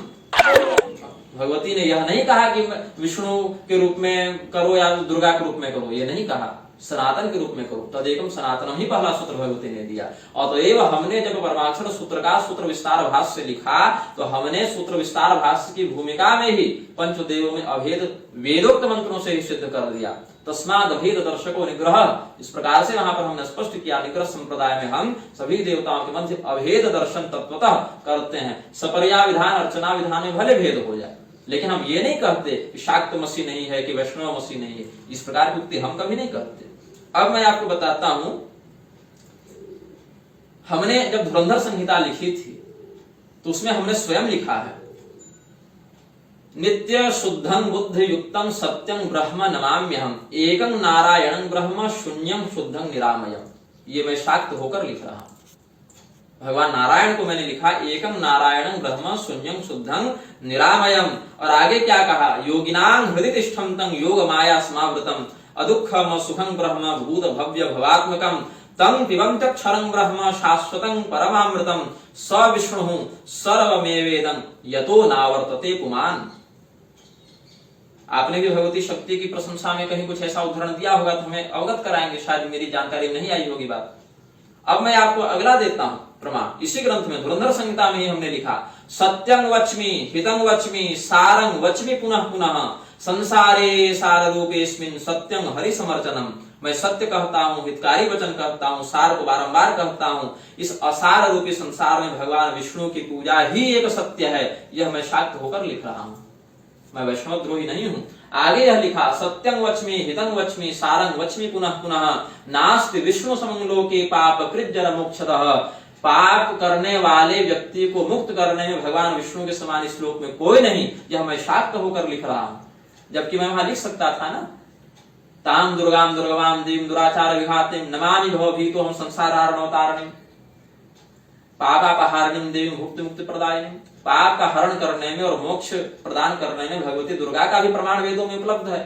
भगवती ने यह नहीं कहा कि विष्णु के रूप में करो या दुर्गा के रूप में करो, ये नहीं कहा, सनातन के रूप में करो। तदेकम सनातनम ही पहला सूत्र भगवती ने दिया। और तो एवं हमने जब परमाक्षर सूत्र का सूत्र विस्तार भाष्य लिखा तो हमने सूत्र विस्तार भाष्य की भूमिका में ही पंचदेवों में अभेद वेदोक्त मंत्रों से ही सिद्ध कर दिया। तस्माद अभेद दर्शको निग्रह, इस प्रकार से वहां पर हमने स्पष्ट किया निग्रह संप्रदाय में हम सभी देवताओं के मध्य अभेद दर्शन तत्वतः करते हैं। सपर्या विधान अर्चना विधान में भले भेद हो जाए, लेकिन हम ये नहीं कहते कि शाक्त मसीह नहीं है कि वैष्णव मसीह नहीं है। इस प्रकार की उक्ति हम कभी नहीं करते। अब मैं आपको बताता हूं, हमने जब धुरंधर संहिता लिखी थी तो उसमें हमने स्वयं लिखा है नित्य शुद्धं बुद्ध युक्तम सत्यं ब्रह्म नमाम्यहम एकं नारायणं ब्रह्म शून्यं शुद्धं निरामयम। ये मैं शाक्त होकर लिख रहा हूं। भगवान नारायण को मैंने लिखा एकं नारायणं ब्रह्म शून्यं शुद्धं निरामयम। और आगे क्या कहा? योगिनां हृदि तिष्ठं तं योग माया समावृतम अदुःखम सुखं ब्रह्म भूत भव्य भवात्मकं तं पिबन्त्यक्षरं ब्रह्म शाश्वतं परमामृतं स विष्णुः सर्वमेवेदं यतो नावर्तते पुमान्। आपने भी भगवती शक्ति की प्रशंसा में कहीं कुछ ऐसा उदाहरण दिया होगा तो हमें अवगत कराएंगे, शायद मेरी जानकारी नहीं आई होगी बात। अब मैं आपको अगला देता हूं प्रमाण। इसी ग्रंथ में धुरंधर संहिता में ही हमने लिखा सत्यं वच्मि हितं वच्मि सारं वच्मि पुनः पुनः संसारे सार रूपेस्मिन् सत्यं हरि समर्चनम। मैं सत्य कहता हूँ, हितकारी वचन कहता हूँ, सार को बारंबार कहता हूँ। इस असार रूपी संसार में भगवान विष्णु की पूजा ही एक सत्य है। यह मैं शाक्त होकर लिख रहा हूँ, मैं वैष्णव द्रोही नहीं हूँ। आगे यह लिखा सत्यं वच्मि हितं वच्मि सारं वच्मि पुनः पुनः नास्ति विष्णु समं लोके पाप कृज्जन मोक्षतः। पाप करने वाले व्यक्ति को मुक्त करने में भगवान विष्णु के समान इस श्लोक में कोई नहीं। यह मैं शाक्त होकर लिख रहा हूँ, जबकि मैं वहां लिख सकता था ना ताम दुर्गाम दुर्गवाम देवीं दुराचार विघातिं नमामि भवभीतो हम संसारार्णवतारिणीं पापापहारिणीं देवीं मुक्ति मुक्ति प्रदायिनीं। पाप का हरण करने में और मोक्ष प्रदान करने में भगवती दुर्गा का भी प्रमाण वेदों में उपलब्ध है,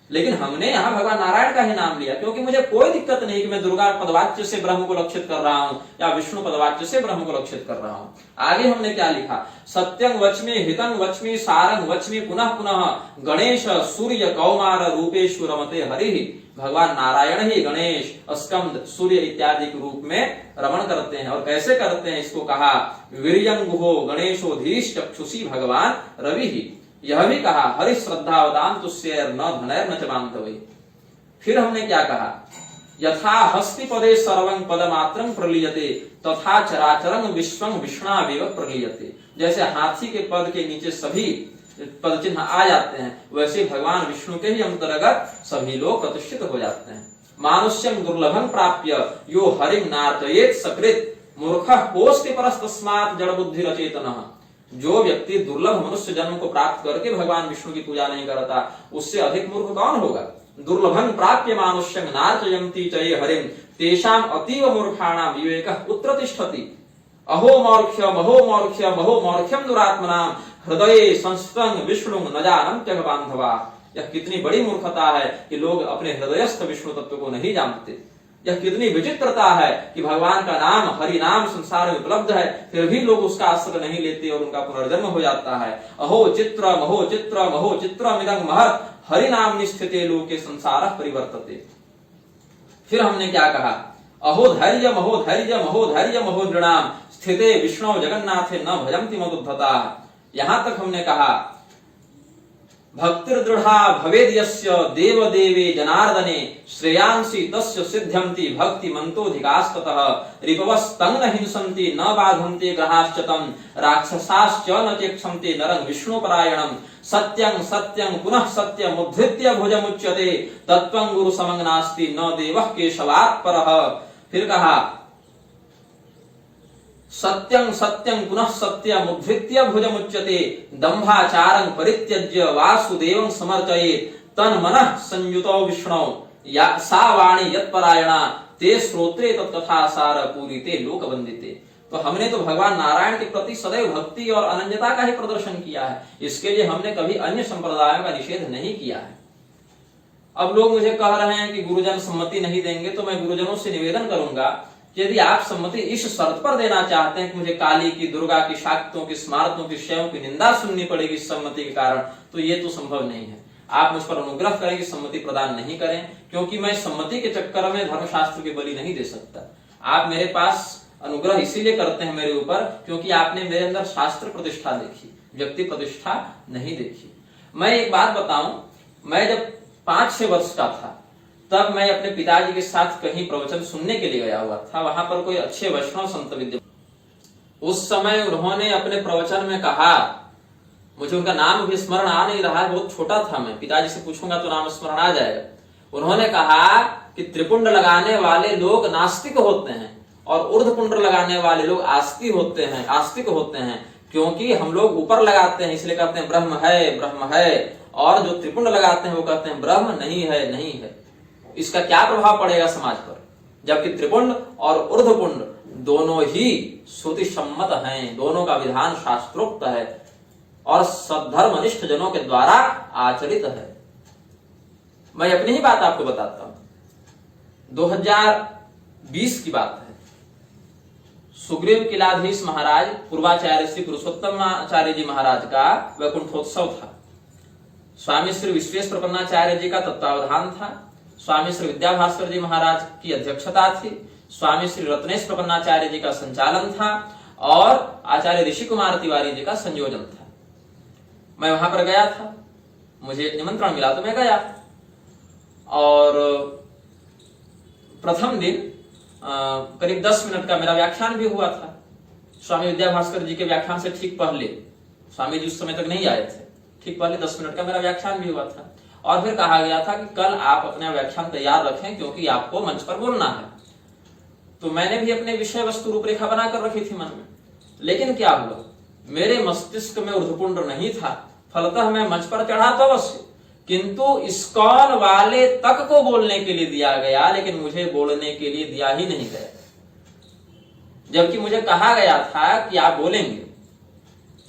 लेकिन हमने यहाँ भगवान नारायण का ही नाम लिया क्योंकि मुझे कोई दिक्कत नहीं कि मैं दुर्गा पदवाच्य से ब्रह्म को लक्षित कर रहा हूँ या विष्णु पदवाच्य से ब्रह्म को लक्षित कर रहा हूँ। आगे हमने क्या लिखा सत्यं वच्मि हितं वच्मि सारं वच्मि पुनः पुनः गणेश सूर्य कौमार रूपेषु रमते हरिः। भगवान नारायण ही गणेश स्कंद सूर्य इत्यादि के रूप में रमण करते हैं। और कैसे करते हैं इसको कहा वीर्यं गुहो गणेशोधीश चक्षुषी भगवान रवि ही। यह भी कहा हरि श्रद्धावतां तुष्यैर न धनैर न च बान्धवैः। फिर हमने क्या कहा यथा हस्ति पदे सर्वं पदमात्रं प्रलीयते तथा चराचरं विश्वं विष्णावेव प्रलीयते। जैसे हाथी के पद के नीचे सभी पद चिन्ह आ जाते हैं वैसे भगवान विष्णु के ही अंतर्गत सभी लोग प्रतिष्ठित हो जाते हैं। मानुष्यं दुर्लभं प्राप्य यो हरिं नार्चयेत् सकृत् मूर्खः कोऽस्ति परस्तस्मात् जड़ बुद्धि रचेतनः। जो व्यक्ति दुर्लभ मनुष्य जन्म को प्राप्त करके भगवान विष्णु की पूजा नहीं करता उससे अधिक मूर्ख कौन होगा। दुर्लभं प्राप्य मानुष्यं नार्चयन्ति च ये हरिं तेषां अतीव मूर्खाणां विवेकः कुत्र तिष्ठति। अहो मौर्ख्यम अहो मौर्ख्यम अहो मौर्ख्यम दुरात्मनां हृदये संस्तं विष्णु न जानन्त्यः बान्धवा। यह कितनी बड़ी मूर्खता है कि लोग अपने हृदयस्थ विष्णु तत्व को नहीं जानते। यह कितनी विचित्रता है कि भगवान का नाम हरि नाम संसार में उपलब्ध है फिर भी लोग उसका आश्रय नहीं लेते और उनका पुनर्जन्म हो जाता है। अहो चित्रम अहो चित्रम अहो चित्रम इदं महत् हरि नाम निस्थिते लोके संसारः परिवर्तते। फिर हमने क्या कहा अहो धैर्य महो धैर्य महो धैर्य महो नृणाम स्थिते विष्णु जगन्नाथे न भजन्ति मदुद्धता। यहां तक हमने कहा भक्तिर्दृढ़ा भवेद् यस्य देव देवे जनार्दने श्रेयांसि तस्य सिद्ध्यन्ति भक्ति मंतोधिकास्ततः रिपवस्तंग न हिंसन्ति न बाधन्ते ग्रहाश्च तं राक्षसाश्च न चेक्षन्ते नरं विष्णुपरायणं सत्यं सत्यं पुनः सत्यम् उद्धृत्य भुजमुच्यते तत्त्वं गुरु समं नास्ति न देवः केशवात् परः। फिर कहा सत्यं सत्यं पुनः सत्यम् उद्धृत्य भुजमुच्यते दंभाचारं परित्यज्य वासुदेवं समर्चयेत् तन्मनः संयुतो विष्णु या सा वाणी यत्परायणा ते श्रोत्रे तत्कथासार पूरिते लोकवंदिते। तो हमने तो भगवान नारायण के प्रति सदैव भक्ति और अनन्यता का ही प्रदर्शन किया है, इसके लिए हमने कभी अन्य संप्रदायों का निषेध नहीं किया है। अब लोग मुझे कह रहे हैं कि गुरुजन सम्मति नहीं देंगे, तो मैं गुरुजनों से निवेदन करूंगा यदि आप सम्मति इस शर्त पर देना चाहते हैं कि मुझे काली की, दुर्गा की, शाक्तों की, स्मारकों की, शैवों की निंदा सुननी पड़ेगी इस सम्मति के कारण, तो ये तो संभव नहीं है। आप मुझ पर अनुग्रह करें कि सम्मति प्रदान नहीं करें, क्योंकि मैं सम्मति के चक्कर में धर्मशास्त्र की बलि नहीं दे सकता। आप मेरे पास अनुग्रह इसीलिए करते हैं मेरे ऊपर क्योंकि आपने मेरे अंदर शास्त्र प्रतिष्ठा देखी, व्यक्ति प्रतिष्ठा नहीं देखी। मैं एक बात बताऊं, मैं जब 5-6 वर्ष का था तब मैं अपने पिताजी के साथ कहीं प्रवचन सुनने के लिए गया हुआ था। वहां पर कोई अच्छे वैष्णव संत विद्यमान, उस समय उन्होंने अपने प्रवचन में कहा, मुझे उनका नाम भी स्मरण आ नहीं रहा है, बहुत छोटा था मैं, पिताजी से पूछूंगा तो नाम स्मरण आ जाएगा। उन्होंने कहा कि त्रिपुंड लगाने वाले लोग नास्तिक होते हैं और ऊर्ध्वपुंड लगाने वाले लोग आस्तिक होते हैं, क्योंकि हम लोग ऊपर लगाते हैं इसलिए कहते हैं ब्रह्म है, और जो त्रिपुंड लगाते हैं वो कहते हैं ब्रह्म नहीं है। इसका क्या प्रभाव पड़ेगा समाज पर, जबकि त्रिपुंड और ऊर्ध्वपुंड दोनों ही श्रुति सम्मत हैं, दोनों का विधान शास्त्रोक्त है और सद्धर्मनिष्ठ जनों के द्वारा आचरित है। मैं अपनी ही बात आपको बताता हूं। 2020 की बात है। सुग्रीव किलाधीश महाराज पूर्वाचार्य श्री पुरुषोत्तम आचार्य जी महाराज का वैकुंठोत्सव था। स्वामी श्री विश्वेश प्रपन्नाचार्य जी का तत्वावधान था। स्वामी श्री विद्याभास्कर जी महाराज की अध्यक्षता थी। स्वामी श्री रत्नेश प्रपन्नाचार्य जी का संचालन था और आचार्य ऋषि कुमार तिवारी जी का संयोजन था। मैं वहां पर गया था, मुझे निमंत्रण मिला तो मैं गया। और प्रथम दिन करीब 10 मिनट का मेरा व्याख्यान भी हुआ था। स्वामी विद्याभास्कर जी के व्याख्यान से ठीक पहले, स्वामी जी उस समय तक नहीं आए थे, ठीक पहले 10 मिनट का मेरा व्याख्यान भी हुआ था। और फिर कहा गया था कि कल आप अपना व्याख्यान तैयार रखें क्योंकि आपको मंच पर बोलना है। तो मैंने भी अपने विषय वस्तु रूपरेखा बनाकर रखी थी मन में, लेकिन क्या हुआ, मेरे मस्तिष्क में ऊर्ध्वपुंड नहीं था। फलतः मैं मंच पर चढ़ा तो अवश्य, किंतु इस्कॉन वाले तक को बोलने के लिए दिया गया, लेकिन मुझे बोलने के लिए दिया ही नहीं गया, जबकि मुझे कहा गया था कि आप बोलेंगे।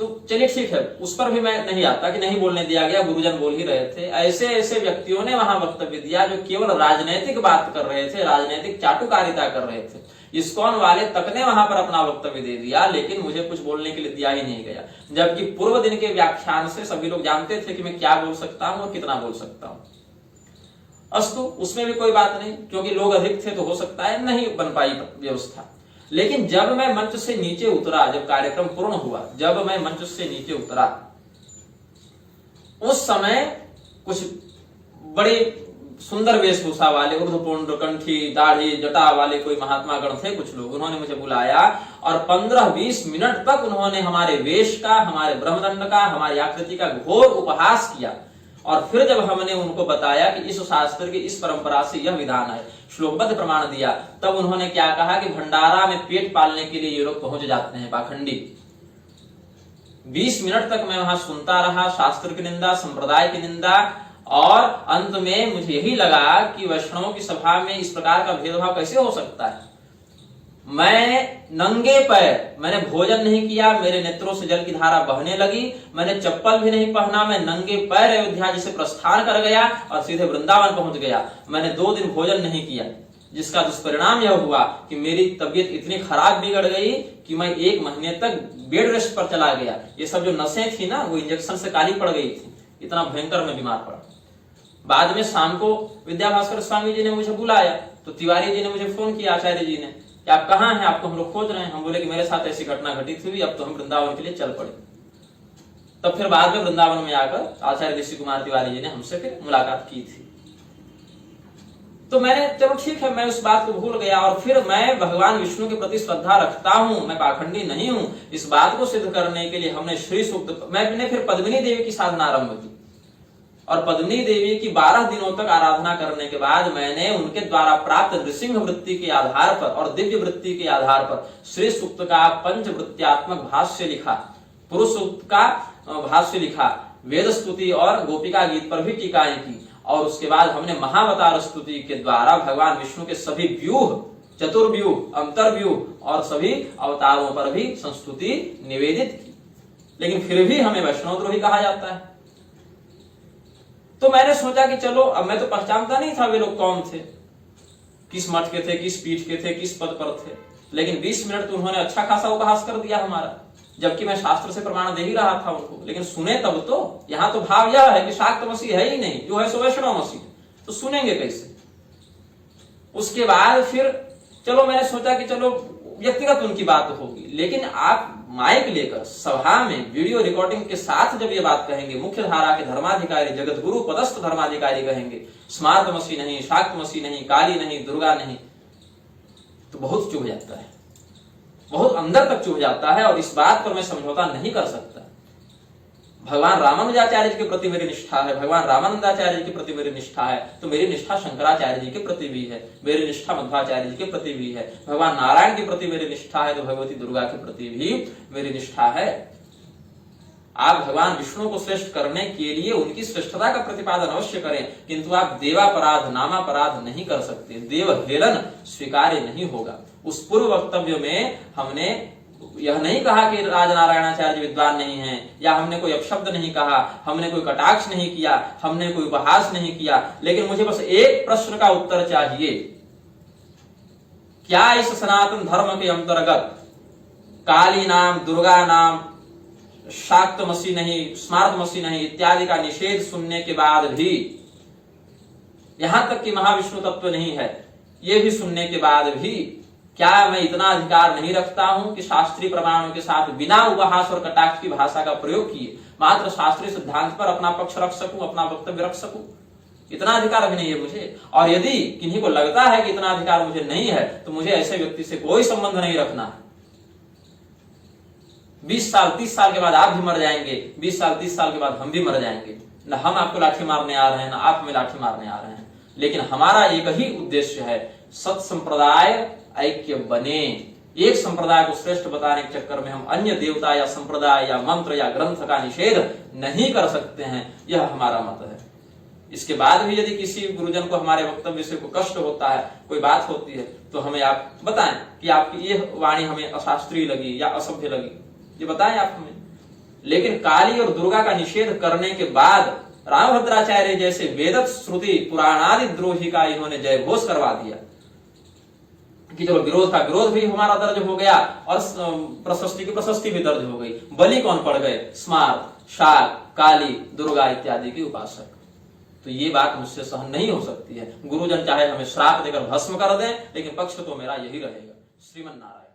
तो चलिए ठीक है, उस पर भी मैं नहीं आता कि नहीं बोलने दिया गया, गुरुजन बोल ही रहे थे। ऐसे ऐसे व्यक्तियों ने वहां वक्तव्य दिया जो केवल राजनीतिक बात कर रहे थे, राजनीतिक चाटुकारिता कर रहे थे। इस्कॉन वाले तक ने वहां पर अपना वक्तव्य दे दिया, लेकिन मुझे कुछ बोलने के लिए दिया ही नहीं गया, जबकि पूर्व दिन के व्याख्यान से सभी लोग जानते थे कि मैं क्या बोल सकता हूं और कितना बोल सकता हूं। अस्तु, उसमें भी कोई बात नहीं, क्योंकि लोग अधिक थे तो हो सकता है नहीं बन पाई व्यवस्था। लेकिन जब मैं मंच से नीचे उतरा, जब कार्यक्रम पूर्ण हुआ, जब मैं मंच से नीचे उतरा, उस समय कुछ बड़े सुंदर वेशभूषा वाले, ऊर्ध्वपुंड, कंठी, दाढ़ी, जटा वाले कोई महात्मा गण थे कुछ लोग। उन्होंने मुझे बुलाया और 15-20 मिनट तक उन्होंने हमारे वेश का, हमारे ब्रह्मदंड का, हमारी आकृति का घोर उपहास किया। और फिर जब हमने उनको बताया कि इस शास्त्र की, इस परंपरा से यह विधान है, श्लोकबद्ध प्रमाण दिया, तब उन्होंने क्या कहा कि भंडारा में पेट पालने के लिए ये लोग पहुंच जाते हैं पाखंडी। 20 मिनट तक मैं वहां सुनता रहा, शास्त्र की निंदा, संप्रदाय की निंदा, और अंत में मुझे यही लगा कि वैष्णवों की सभा में इस प्रकार का भेदभाव कैसे हो सकता है। मैं नंगे पैर, मैंने भोजन नहीं किया, मेरे नेत्रों से जल की धारा बहने लगी, मैंने चप्पल भी नहीं पहना, मैं नंगे पैर अयोध्या जी से प्रस्थान कर गया और सीधे वृंदावन पहुंच गया। मैंने 2 दिन भोजन नहीं किया, जिसका दुष्परिणाम यह हुआ कि मेरी तबीयत इतनी खराब बिगड़ गई कि मैं 1 महीने तक बेड रेस्ट पर चला गया। ये सब जो नसें थी ना, वो इंजेक्शन से काली पड़ गई थी, इतना भयंकर मैं बीमार पड़ा। बाद में शाम को विद्याभास्कर स्वामी जी ने मुझे बुलाया, तो तिवारी जी ने मुझे फोन किया, आचार्य जी ने, कि आप कहाँ हैं, आपको हम लोग खोज रहे हैं। हम बोले कि मेरे साथ ऐसी घटना घटित हुई, अब तो हम वृंदावन के लिए चल पड़े। तब फिर बाद में वृंदावन में आकर आचार्य ऋषि कुमार तिवारी जी ने हमसे फिर मुलाकात की थी। तो मैंने, चलो ठीक है, मैं उस बात को भूल गया। और फिर मैं भगवान विष्णु के प्रति श्रद्धा रखता हूं, मैं पाखंडी नहीं हूं, इस बात को सिद्ध करने के लिए हमने श्री सूक्त, मैंने फिर पद्मिनी देवी की साधना आरंभ की। और पद्मिनी देवी की 12 दिनों तक आराधना करने के बाद मैंने उनके द्वारा प्राप्त नृसिंह वृत्ति के आधार पर और दिव्य वृत्ति के आधार पर श्री सूक्त का पंचवृत्त्यात्मक भाष्य लिखा, पुरुष सूक्त का भाष्य लिखा, वेद स्तुति और गोपिका गीत पर भी टीकाएं की। और उसके बाद हमने महावतार स्तुति के द्वारा भगवान विष्णु के सभी व्यूह, चतुर्व्यूह, अंतर्व्यूह और सभी अवतारों पर भी संस्तुति निवेदित की। लेकिन फिर भी हमें वैष्णवद्रोही कहा जाता है। तो मैंने सोचा कि चलो, अब मैं तो पहचानता नहीं था वे लोग कौन थे, किस मठ के थे, किस पीठ के थे, किस पद पर थे। लेकिन 20 मिनट तो उन्होंने अच्छा खासा उपहास कर दिया हमारा, जबकि मैं शास्त्र से प्रमाण दे ही रहा था उनको। लेकिन सुने तब तो, यहाँ तो भाव यह है कि शाक्त मसीह है ही नहीं, जो है सो वैष्णव मसीह, तो सुनेंगे कैसे। उसके बाद फिर चलो मैंने सोचा कि चलो व्यक्तिगत उनकी बात होगी, लेकिन आप माइक लेकर सभा में वीडियो रिकॉर्डिंग के साथ जब ये बात कहेंगे, मुख्य धारा के धर्माधिकारी, जगत गुरु पदस्थ धर्माधिकारी कहेंगे स्मार्त मसीह नहीं, शाक्त मसीह नहीं, काली नहीं, दुर्गा नहीं, तो बहुत चुभ जाता है, बहुत अंदर तक चुभ जाता है। और इस बात पर मैं समझौता नहीं कर सकता। भगवान रामानुजाचार्य जी के प्रति मेरी निष्ठा है, भगवान रामानंदाचार्य जी के प्रति मेरी निष्ठा है, तो मेरी निष्ठा शंकराचार्य जी के प्रति भी है, मेरी निष्ठा मध्वाचार्य जी के प्रति भी है। भगवान नारायण के प्रति मेरी निष्ठा है, तो भगवती दुर्गा के प्रति भी मेरी निष्ठा है। आप भगवान विष्णु को श्रेष्ठ करने के लिए उनकी श्रेष्ठता का प्रतिपादन अवश्य करें, किंतु आप देवापराध, नामापराध नहीं कर सकते। देव हेलन स्वीकार्य नहीं होगा। उस पूर्व वक्तव्य में हमने यह नहीं कहा कि राजनारायणाचार्य विद्वान नहीं है, या हमने कोई अपशब्द नहीं कहा, हमने कोई कटाक्ष नहीं किया, हमने कोई उपहास नहीं किया। लेकिन मुझे बस एक प्रश्न का उत्तर चाहिए, क्या इस सनातन धर्म के अंतर्गत काली नाम, दुर्गा नाम, शाक्त मसीह नहीं, स्मार्त मसीह नहीं इत्यादि का निषेध सुनने के बाद भी, यहां तक कि महाविष्णु तत्व नहीं है, ये भी सुनने के बाद भी, क्या मैं इतना अधिकार नहीं रखता हूं कि शास्त्रीय प्रमाणों के साथ बिना उपहास और कटाक्ष की भाषा का प्रयोग किए मात्र शास्त्रीय सिद्धांत पर अपना पक्ष रख सकूं, अपना वक्तव्य रख सकूं? इतना अधिकार भी नहीं है मुझे। और यदि किन्हीं को लगता है कि इतना अधिकार मुझे नहीं है, तो मुझे ऐसे व्यक्ति से कोई संबंध नहीं रखना है। 20 साल 30 साल के बाद आप भी मर जाएंगे, 20 साल 30 साल के बाद हम भी मर जाएंगे। न हम आपको लाठी मारने आ रहे हैं, न आप हमें लाठी मारने आ रहे हैं। लेकिन हमारा एक ही उद्देश्य है, सत संप्रदाय ऐक्य बने। एक संप्रदाय को श्रेष्ठ बताने के चक्कर में हम अन्य देवता या संप्रदाय या मंत्र या ग्रंथ का निषेध नहीं कर सकते हैं, यह हमारा मत है। इसके बाद भी यदि किसी गुरुजन को हमारे वक्तव्य से कोई कष्ट होता है, कोई बात होती है, तो हमें आप बताएं कि आपकी ये वाणी हमें अशास्त्रीय लगी या असभ्य लगी, ये बताएं आप हमें। लेकिन काली और दुर्गा का निषेध करने के बाद रामभद्राचार्य जैसे वेदक श्रुति पुराणादि द्रोही का इन्होंने जय घोष करवा दिया कि चलो विरोध का विरोध भी हमारा दर्ज हो गया और प्रशस्ति की प्रशस्ति भी दर्ज हो गई। बलि कौन पड़ गए? स्मार्त, शाक, काली, दुर्गा इत्यादि के उपासक। तो ये बात मुझसे सहन नहीं हो सकती है। गुरुजन चाहे हमें श्राप देकर भस्म कर दें, लेकिन पक्ष तो मेरा यही रहेगा। श्रीमन नारायण।